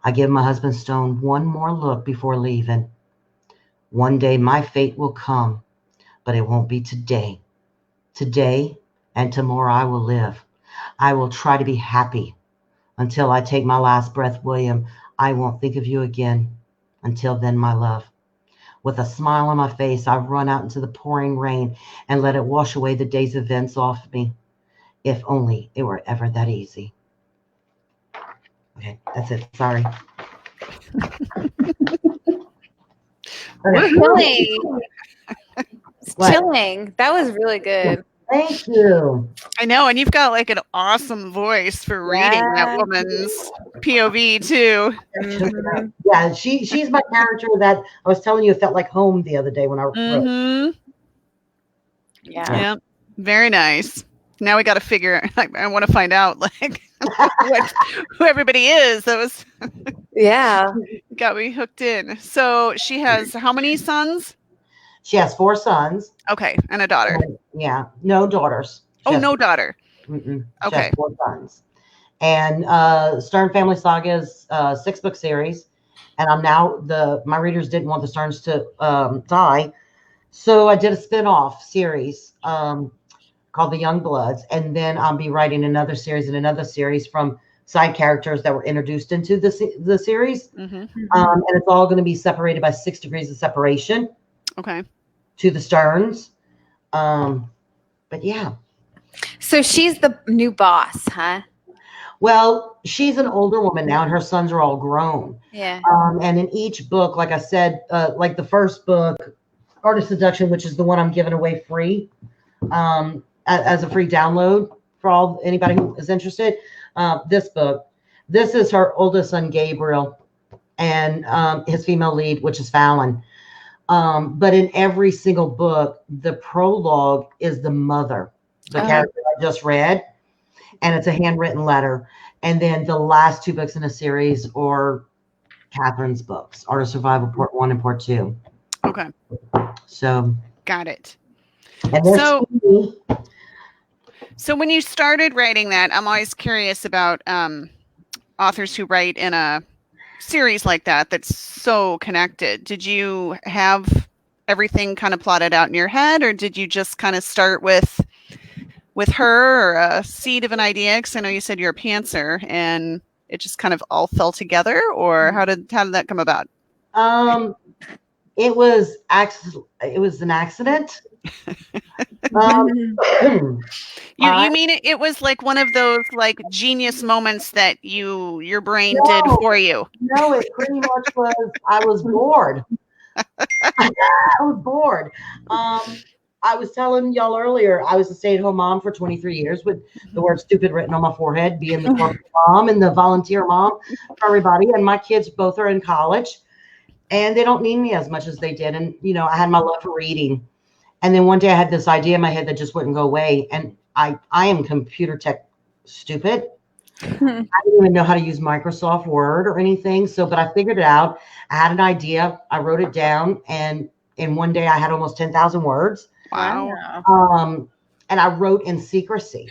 I give my husband Stone one more look before leaving. One day my fate will come, but it won't be today. Today and tomorrow I will live. I will try to be happy. Until I take my last breath, William, I won't think of you again. Until then, my love. With a smile on my face, I run out into the pouring rain and let it wash away the day's events off me. If only it were ever that easy. Okay, that's it. Sorry. Chilling. Chilling. That was really good. Thank you. I know, and you've got like an awesome voice for reading that woman's POV too. Mm-hmm. Yeah, she's my character that I was telling you it felt like home the other day when I wrote. Mm-hmm. Yeah. Very nice. Now we got to figure. I want to find out like who everybody is. That was yeah. Got me hooked in. So she has how many sons? She has 4 sons. Okay, and a daughter. Yeah, no daughters. No daughter. She Okay. has 4 sons. And Stern Family Saga is a 6-book series. And I'm now my readers didn't want the Sterns to die. So I did a spin-off series called The Young Bloods. And then I'll be writing another series from side characters that were introduced into the series. And it's all going to be separated by 6 degrees of separation. Okay. To the Sterns. But yeah. So she's the new boss, huh? Well, she's an older woman now, and her sons are all grown. Yeah. And in each book, like I said, like the first book, Art of Seduction, which is the one I'm giving away free, as a free download for anybody who is interested. This book, this is her oldest son, Gabriel, and his female lead, which is Fallon. But in every single book, the prologue is the mother, the character I just read. And it's a handwritten letter. And then the last 2 books in the series are Catherine's books, Art of Survival Part 1 and Part 2. Okay. So. Got it. And so when you started writing that, I'm always curious about authors who write in a series like that's so connected. Did you have everything kind of plotted out in your head, or did you just kind of start with her, or a seed of an idea? Because I know you said you're a pantser, and it just kind of all fell together, or how did that come about? It was an accident. You mean it was like one of those like genius moments that your brain did for you? No, it pretty much was. I was bored. I was telling y'all earlier, I was a stay-at-home mom for 23 years with the word stupid written on my forehead, being the corporate mom and the volunteer mom for everybody. And my kids both are in college, and they don't need me as much as they did. And, I had my love for reading. And then one day I had this idea in my head that just wouldn't go away. And I am computer tech stupid. I didn't even know how to use Microsoft Word or anything. But I figured it out. I had an idea. I wrote it down. And in one day I had almost 10,000 words. Wow. And I wrote in secrecy.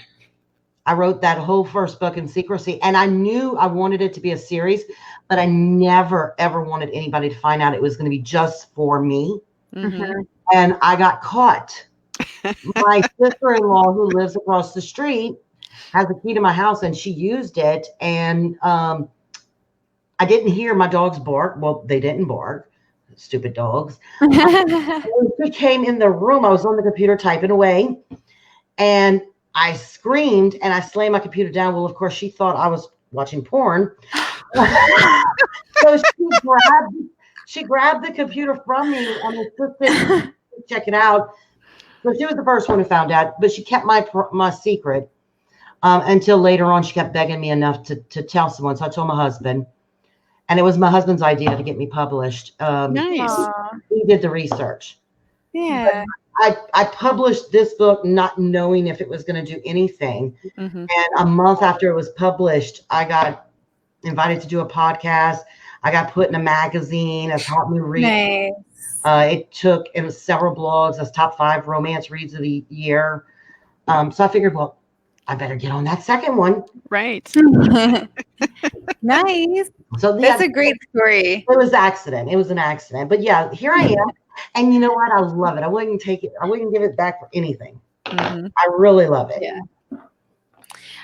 I wrote that whole first book in secrecy. And I knew I wanted it to be a series, but I never, ever wanted anybody to find out it was going to be just for me. Mm-hmm. And I got caught. My sister-in-law, who lives across the street, has a key to my house, and she used it. And I didn't hear my dogs bark. Well, they didn't bark. Stupid dogs. She came in the room. I was on the computer typing away, and I screamed and I slammed my computer down. Well, of course, she thought I was watching porn. So she grabbed the computer from me and insisted check it out. So she was the first one who found out, but she kept my secret until later on. She kept begging me enough to tell someone. So I told my husband. And it was my husband's idea to get me published. Nice. He did the research. Yeah. I published this book not knowing if it was going to do anything. Mm-hmm. And a month after it was published, I got invited to do a podcast. I got put in a magazine as Help Me Read. Nice. It was several blogs as top 5 romance reads of the year. So I figured, well, I better get on that second one. Right. Nice. So that's a great story. It was an accident. But yeah, here I am. And you know what? I love it. I wouldn't take it. I wouldn't give it back for anything. Mm-hmm. I really love it. Yeah.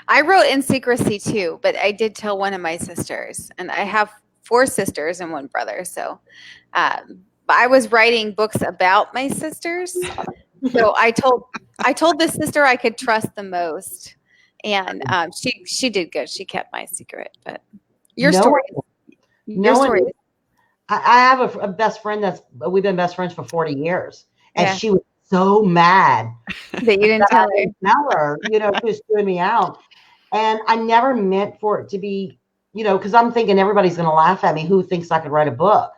I wrote in secrecy too, but I did tell one of my sisters, and I have 4 sisters and 1 brother. So I was writing books about my sisters. So I told the sister I could trust the most. And she did good. She kept my secret. But your story. I have a best friend we've been best friends for 40 years. And she was so mad that you didn't tell her. She was chewing me out. And I never meant for it to be, because I'm thinking everybody's going to laugh at me who thinks I could write a book.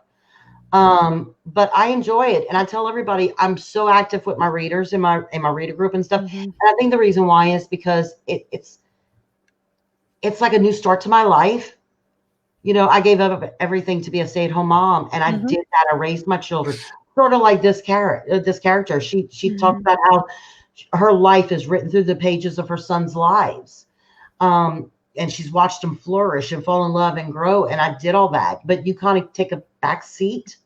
But I enjoy it. And I tell everybody I'm so active with my readers in my reader group and stuff. Mm-hmm. And I think the reason why is because it's like a new start to my life. I gave up everything to be a stay-at-home mom, and I did that. I raised my children. sort of like this character. She talks about how her life is written through the pages of her son's lives. And she's watched them flourish and fall in love and grow. And I did all that, but you kind of take a back seat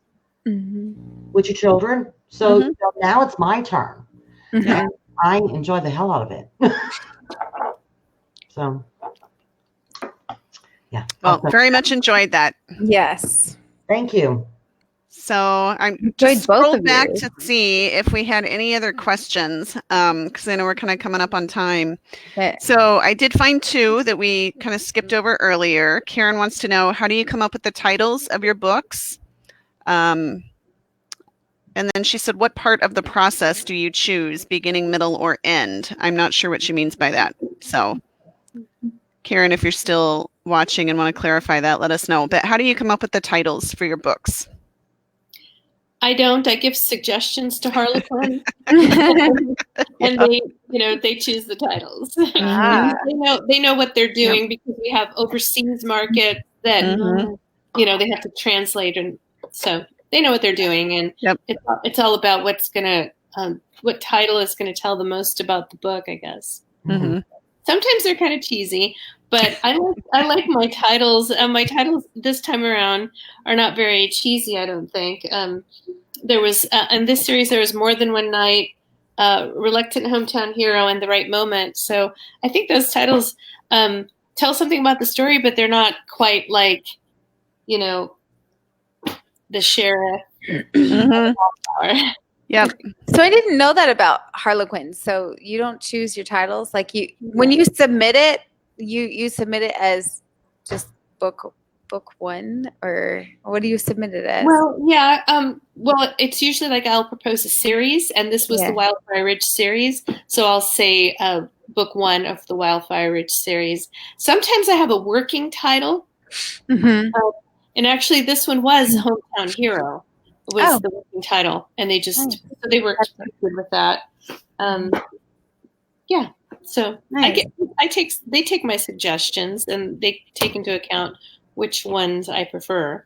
with your children. So now it's my turn. And I enjoy the hell out of it. So, yeah. Well, very much enjoyed that. Yes. Thank you. So I just scrolled back to see if we had any other questions, because I know we're kind of coming up on time. Okay. So I did find 2 that we kind of skipped over earlier. Karen wants to know, how do you come up with the titles of your books? And then she said, what part of the process do you choose, beginning, middle, or end? I'm not sure what she means by that. So Karen, if you're still watching and want to clarify that, let us know. But how do you come up with the titles for your books? I don't. I give suggestions to Harlequin, and they choose the titles. They know what they're doing because we have overseas markets that they have to translate, and so they know what they're doing. And it's all about what title is going to tell the most about the book, I guess. Sometimes they're kind of cheesy, but I like my titles. My titles this time around are not very cheesy, I don't think. There was in this series there was More Than One Night, Reluctant Hometown Hero, and The Right Moment. So I think those titles tell something about the story, but they're not quite like, the sheriff. Yep. So I didn't know that about Harlequin. So you don't choose your titles, like when you submit it, you submit it as just book 1, or what do you submit it as? Well, yeah. Well, it's usually like I'll propose a series, and this was the Wildfire Ridge series. So I'll say book 1 of the Wildfire Ridge series. Sometimes I have a working title, and actually this one was Hometown Hero. Was the working title, and they worked good with that. So they take my suggestions, and they take into account which ones I prefer.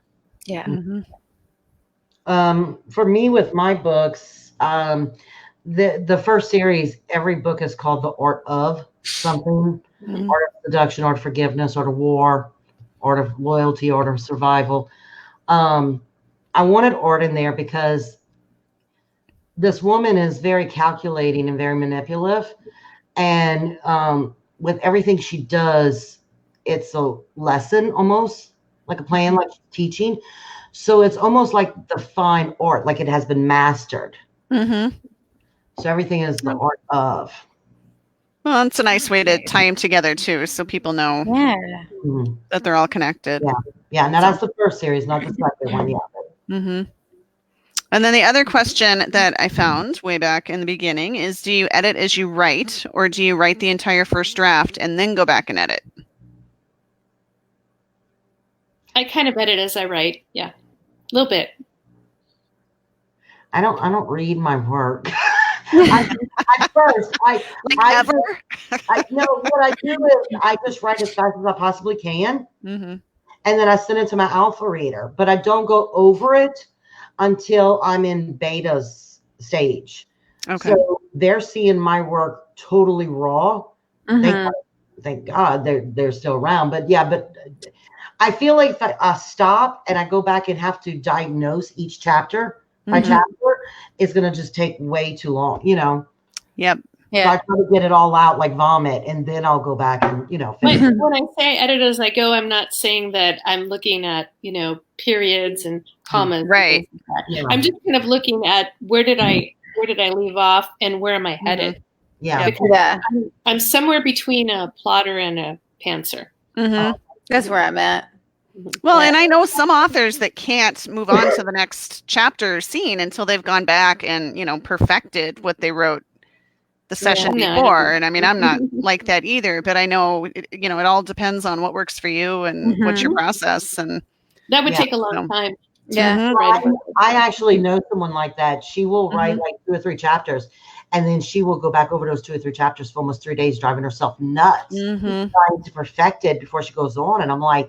For me, with my books, the first series, every book is called The Art of something. Art of Seduction, Art of Forgiveness, Art of War, Art of Loyalty, Art of Survival. I wanted art in there because this woman is very calculating and very manipulative. And with everything she does, it's a lesson, almost like a plan, like teaching. So it's almost like the fine art, like it has been mastered. So everything is the art of. Well, it's a nice way to tie them together too, so people know that they're all connected. Yeah. Now that's the first series, not the second one yet. And then the other question that I found way back in the beginning is, do you edit as you write, or do you write the entire first draft and then go back and edit? I kind of edit as I write. Yeah, a little bit. I don't read my work. What I do is I just write as fast as I possibly can. And then I send it to my alpha reader, but I don't go over it until I'm in beta's stage. Okay. So they're seeing my work totally raw. Thank God they're still around. But I feel like if I stop and I go back and have to diagnose each chapter by chapter, it's going to just take way too long, Yep. So I try to get it all out like vomit, and then I'll go back and, finish. When I say edit as I go, I'm not saying that I'm looking at, periods and commas. Right. I'm just kind of looking at where did I leave off and where am I headed? I'm somewhere between a plotter and a pantser. That's where I'm at. Well, and I know some authors that can't move on to the next chapter or scene until they've gone back and, perfected what they wrote the session before. And I mean, I'm not like that either, but I know, it all depends on what works for you and what's your process. And that would take a long time. I actually know someone like that. She will write like 2 or 3 chapters, and then she will go back over those 2 or 3 chapters for almost 3 days, driving herself nuts, trying to perfect it before she goes on. And I'm like,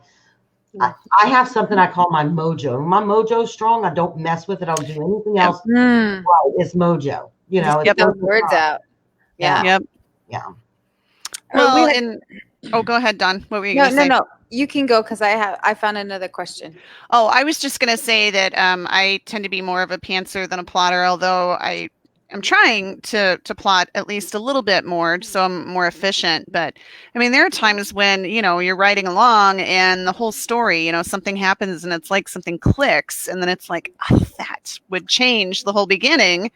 I have something I call my mojo. When my mojo's strong, I don't mess with it. I'll do anything else. Right. It's mojo. You know, get those words out. Yeah. Yep. Yeah. Well, go ahead, Dawn. What were you going to say? No. You can go because I found another question. Oh, I was just going to say that I tend to be more of a pantser than a plotter, although I'm trying to plot at least a little bit more so I'm more efficient. But I mean, there are times when, you're writing along and the whole story, something happens and it's like something clicks and then it's like, that would change the whole beginning.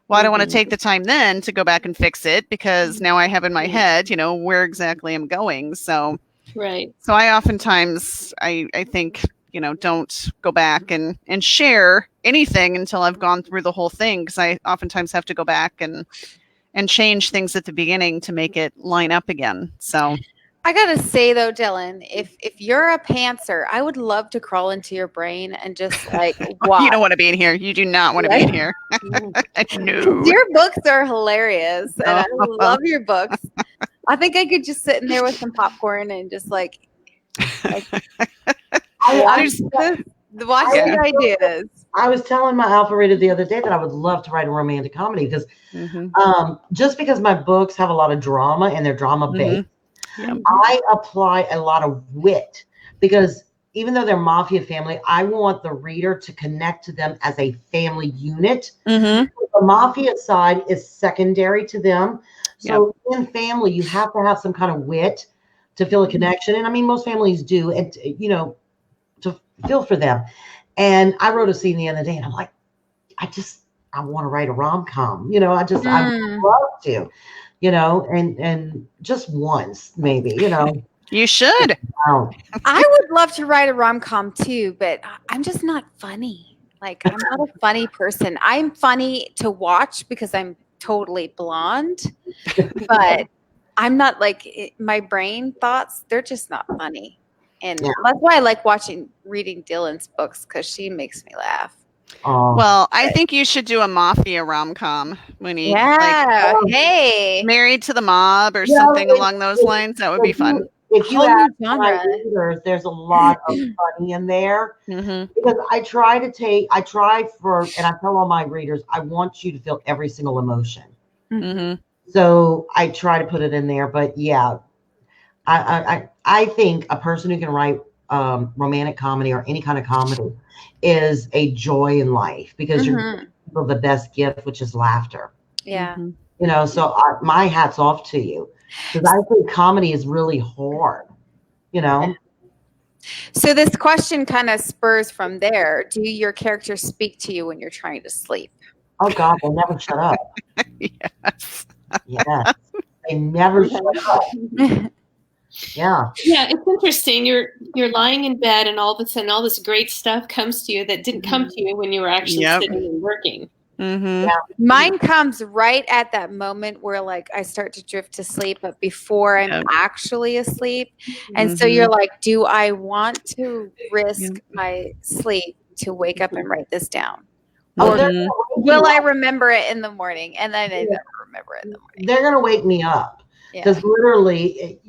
Well, I don't want to take the time then to go back and fix it because now I have in my head, where exactly I'm going. So, right. So I oftentimes, I think, don't go back and share anything until I've gone through the whole thing because I oftentimes have to go back and change things at the beginning to make it line up again. So I gotta say though, Dylann, if you're a pantser, I would love to crawl into your brain and just like watch. You don't want to be in here. You do not want to be in here. No. Your books are hilarious, and I love your books. I think I could just sit in there with some popcorn and just watch the ideas. I was telling my alpha reader the other day that I would love to write a romantic comedy because just because my books have a lot of drama and they're drama based, I apply a lot of wit because even though they're mafia family, I want the reader to connect to them as a family unit. The mafia side is secondary to them. So in family, you have to have some kind of wit to feel a connection. And I mean, most families do, and to feel for them. And I wrote a scene the other day and I'm like, I want to write a rom-com, I would love to, and just once maybe, You should. I would love to write a rom-com too, but I'm just not funny. Like, I'm not a funny person. I'm funny to watch because I'm totally blonde, but I'm not my brain thoughts, they're just not funny. And that's why I like reading Dylann's books because she makes me laugh. Well, I think you should do a mafia rom-com, Monique. Yeah. Hey. Married to the Mob or something along those lines. That would be fun. If you ask my readers, there's a lot of funny in there because I try and I tell all my readers, I want you to feel every single emotion. So I try to put it in there, but yeah, I think a person who can write romantic comedy or any kind of comedy is a joy in life because you're giving people the best gift, which is laughter. Yeah. So my hat's off to you. Because I think comedy is really hard, So this question kind of spurs from there. Do your characters speak to you when you're trying to sleep? Oh, God, they never shut up. Yes. Yes. They never shut up. Yeah. Yeah, it's interesting. You're lying in bed and all of a sudden all this great stuff comes to you that didn't come to you when you were actually sitting and working. Yeah. Mine comes right at that moment where I start to drift to sleep, but before I'm actually asleep. And so you're like, do I want to risk my sleep to wake up and write this down? Or will I remember it in the morning? And then I never remember it in the morning. They're going to wake me up. Because literally,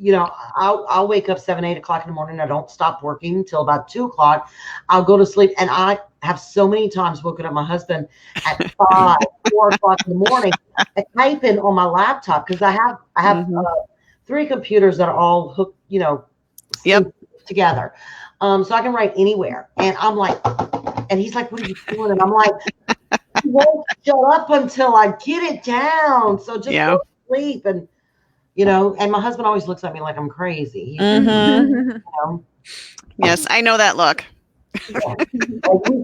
I'll wake up 7, 8 o'clock in the morning. I don't stop working until about 2 o'clock. I'll go to sleep. And I have so many times woken up my husband at 5, 4 o'clock in the morning, typing on my laptop because I have 3 computers that are all hooked, together. So I can write anywhere. And I'm like, and he's like, what are you doing? And I'm like, you won't shut up until I get it down. So just go to sleep. And and my husband always looks at me like I'm crazy. Yes, I know that look. We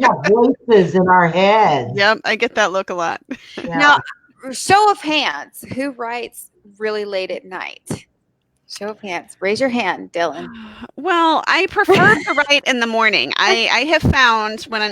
have voices in our heads. Yep, I get that look a lot. Yeah. Now, show of hands, who writes really late at night? Show of hands. Raise your hand, Dylann. Well, I prefer to write in the morning. I have found when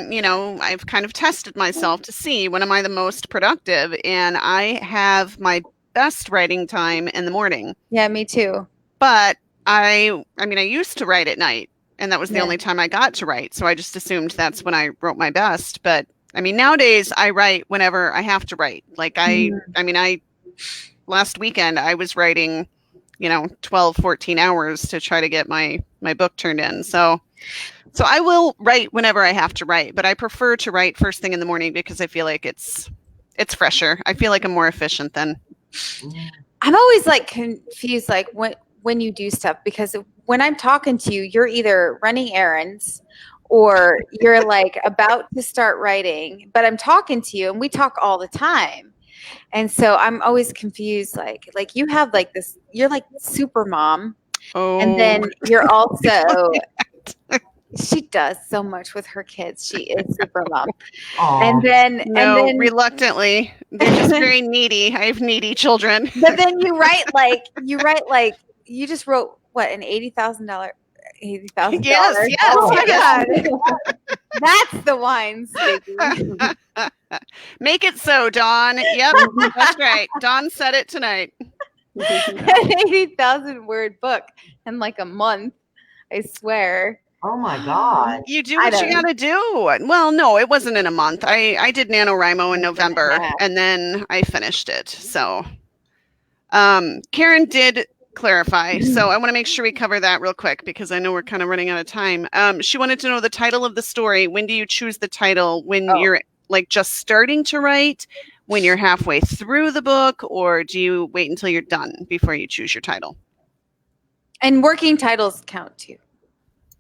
I've kind of tested myself to see when am I the most productive, and I have my best writing time in the morning. Yeah, me too. But I used to write at night, and that was the only time I got to write. So I just assumed that's when I wrote my best. But nowadays I write whenever I have to write. Last weekend I was writing, 12, 14 hours to try to get my book turned in. So So I will write whenever I have to write, but I prefer to write first thing in the morning because I feel like it's fresher. I feel like I'm more efficient then. I'm always like confused, like when you do stuff, because when I'm talking to you, you're either running errands or you're like about to start writing, but I'm talking to you and we talk all the time. And so I'm always confused, like you have like this, you're like super mom. Oh. And then you're also, she does so much with her kids. She is super mom. Aww. And then reluctantly, they're just very needy. I have needy children. But then you write like you just wrote what, an $80,000. Yes. Oh my God. That's the wine, Sticky. Make it so, Dawn. Yep, that's right. Dawn said it tonight. An 80,000 word book in like a month, I swear. Oh my God. You do what you gotta do. Well, no, it wasn't in a month. I did NaNoWriMo in November and then I finished it. So Karen did clarify. So I want to make sure we cover that real quick because I know we're kind of running out of time. She wanted to know the title of the story. When do you choose the title? When you're like just starting to write, when you're halfway through the book, or do you wait until you're done before you choose your title? And working titles count too.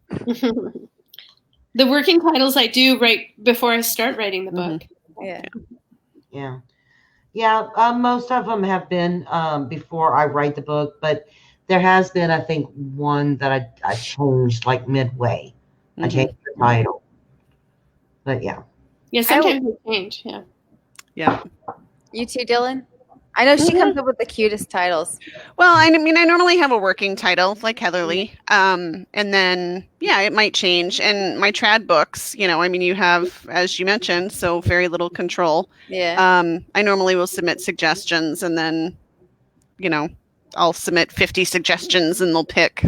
The working titles I do right before I start writing the book. Yeah. Most of them have been before I write the book, but there has been, I think, one that I changed like midway. I changed the title. But yeah. Yeah, sometimes they change. Yeah. You too, Dylan? I know she comes up with the cutest titles. Well, I mean, I normally have a working title like Heatherly. And then, it might change. And my trad books, I mean, you have, as you mentioned, so very little control. Yeah. I normally will submit suggestions and then, I'll submit 50 suggestions and they'll pick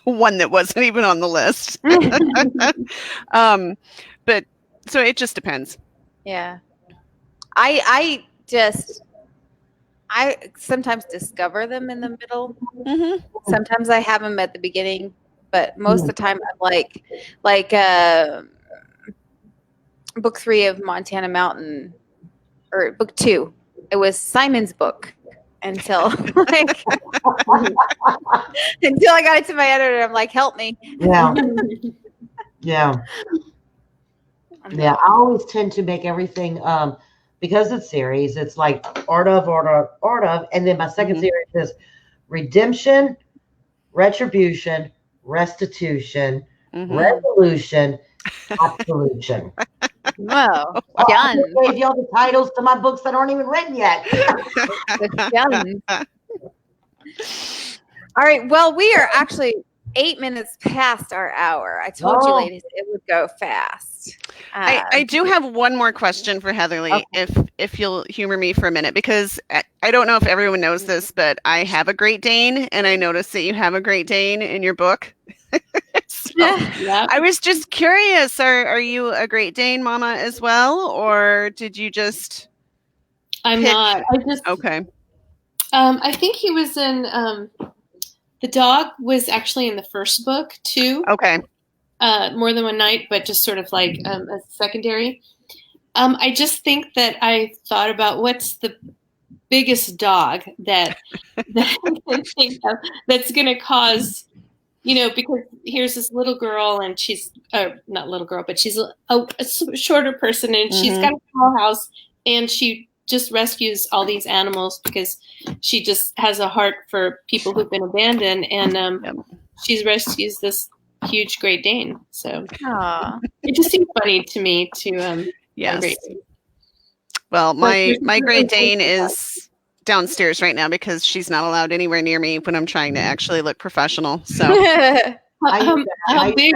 one that wasn't even on the list. But so it just depends. Yeah. I sometimes discover them in the middle. Sometimes I have them at the beginning, but most of the time I'm like book 3 of Montana Mountain, or book 2. It was Simon's book until until I got it to my editor. I'm like, help me. Yeah. I always tend to make everything because it's series, it's like art of, and then my second series is redemption, retribution, restitution, resolution, absolution. Whoa, I done. gave y'all the titles to my books that aren't even written yet. Done. All right. Well, we are actually 8 minutes past our hour. I told you, ladies, it would go fast. I do have one more question for Heatherly, if you'll humor me for a minute, because I don't know if everyone knows this, but I have a Great Dane, and I noticed that you have a Great Dane in your book. I was just curious, are you a Great Dane mama as well, or did you just I'm not. Okay. I think he was in the dog was actually in the first book too. Okay. More Than One Night, but just sort of like a secondary. I just think that I thought about what's the biggest dog that I can think of that's going to cause, because here's this little girl and she's not little girl, but she's a shorter person and she's got a small house and she just rescues all these animals because she just has a heart for people who've been abandoned, and she rescues this huge Great Dane. So it just seemed funny to me to yes. Well, my Great Dane is downstairs right now because she's not allowed anywhere near me when I'm trying to actually look professional. So how big?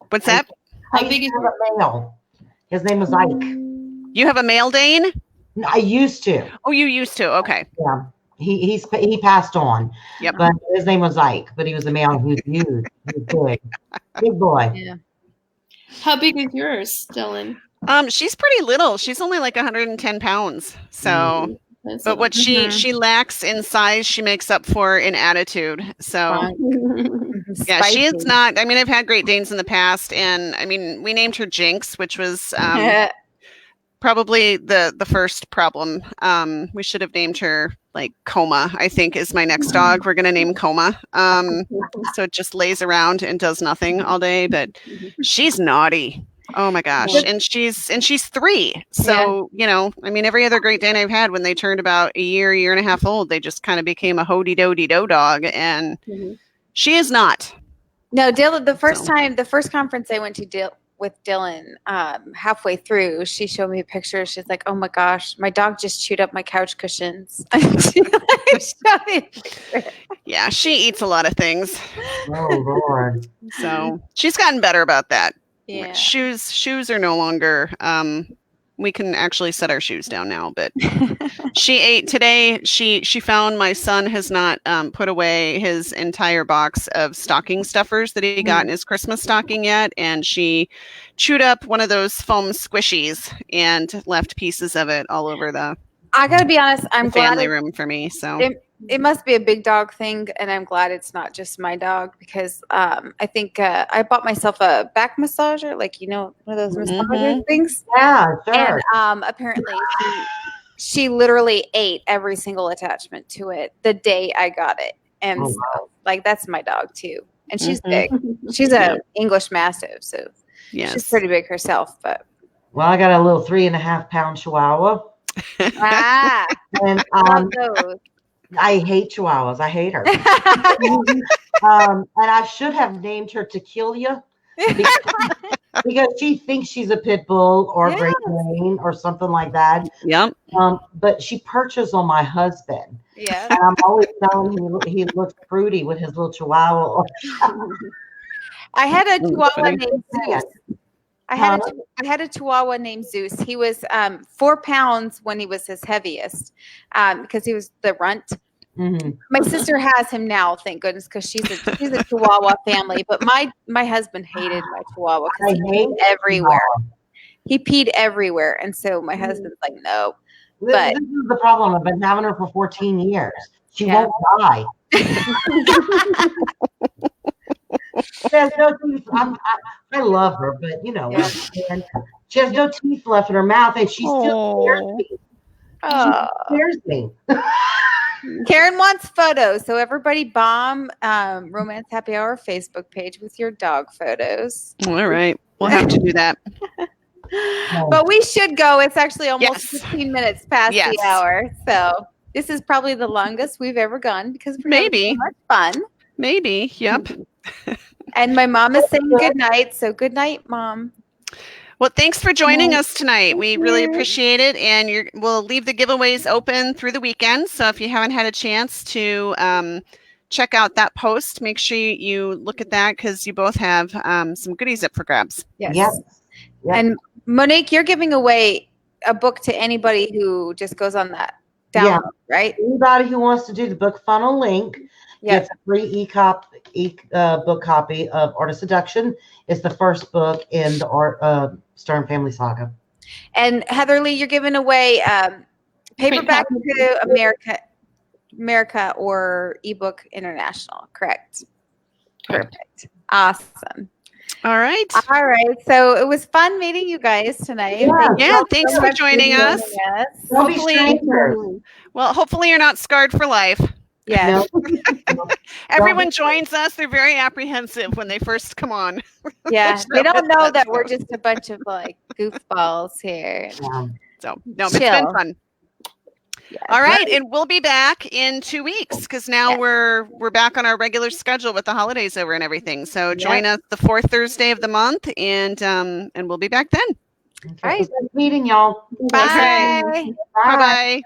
What's that? How big is a male? His name was Ike. You have a male Dane? I used to. Oh, you used to. Okay. Yeah. He passed on. Yep. But his name was Ike, but he was a male who's huge. He's big boy. Yeah. How big is yours, Dylan? She's pretty little. She's only like 110 pounds. So But what she lacks in size, she makes up for in attitude. So yeah, she is not. I mean, I've had Great Danes in the past, and I mean, we named her Jinx, which was probably the first problem. We should have named her like Coma, I think is my next dog. We're gonna name Coma. So it just lays around and does nothing all day, but she's naughty. Oh my gosh. And she's 3. So, you know, I mean, every other Great Dane I've had, when they turned about a year and a half old, they just kind of became a hody-do-de-do dog, and she is not. No, Dylan, the first conference I went to with Dylan, halfway through, she showed me a picture. She's like, "Oh my gosh, my dog just chewed up my couch cushions." Yeah, she eats a lot of things. Oh Lord. So she's gotten better about that. Yeah. Shoes are no longer. We can actually set our shoes down now, but she ate today. She found my son has not put away his entire box of stocking stuffers that he got in his Christmas stocking yet, and she chewed up one of those foam squishies and left pieces of it all over the. I gotta be honest, I'm glad family room for me. So it must be a big dog thing, and I'm glad it's not just my dog, because I think I bought myself a back massager, like, you know, one of those massager things. Yeah, sure. And apparently she literally ate every single attachment to it the day I got it, and so like that's my dog too, and she's big. She's a English Mastiff, so she's pretty big herself. But well, I got a little 3.5-pound Chihuahua. And I hate Chihuahuas. I hate her. And I should have named her Tequila because she thinks she's a pit bull or a Great Dane or something like that. Yep. But she perches on my husband. Yeah. And I'm always telling him he looks fruity with his little Chihuahua. I had a Chihuahua named Zeus. I had a Chihuahua named Zeus. He was 4 pounds when he was his heaviest, because he was the runt. My sister has him now, thank goodness, because she's a Chihuahua family. But my husband hated my Chihuahua because he peed everywhere. He peed everywhere, and so my husband's like, no. But this is the problem. I've been having her for 14 years. She won't die. She has no teeth. I love her, but you know, and she has no teeth left in her mouth, and she still scares me. She scares me. Karen wants photos, so everybody bomb Romance Happy Hour Facebook page with your dog photos. All right, we'll have to do that. But we should go. It's actually almost 15 minutes past the hour, so this is probably the longest we've ever gone because we're having so much fun. Maybe, yep. And my mom is saying good night, so good night, Mom. Well, thanks for joining us tonight. We really appreciate it, and we'll leave the giveaways open through the weekend. So if you haven't had a chance to check out that post, make sure you look at that because you both have some goodies up for grabs. Yes. Yep. And Monique, you're giving away a book to anybody who just goes on that download, right? Anybody who wants to do the book funnel link gets a free book copy of Art of Seduction. It's the first book in the Stern Family Saga. And Heatherly, you're giving away paperback to America or ebook international, correct? Perfect. Awesome. All right. So it was fun meeting you guys tonight. Thanks for joining us. Hopefully you're not scarred for life. Yeah. Everyone joins us. They're very apprehensive when they first come on. Yeah. They don't know that we're just a bunch of like goofballs here. Yeah. So it's been fun. Yes. All right, and we'll be back in 2 weeks because now we're back on our regular schedule with the holidays over and everything. So join us the 4th Thursday of the month, and we'll be back then. Okay. All right, good meeting y'all. Bye. Bye. Bye.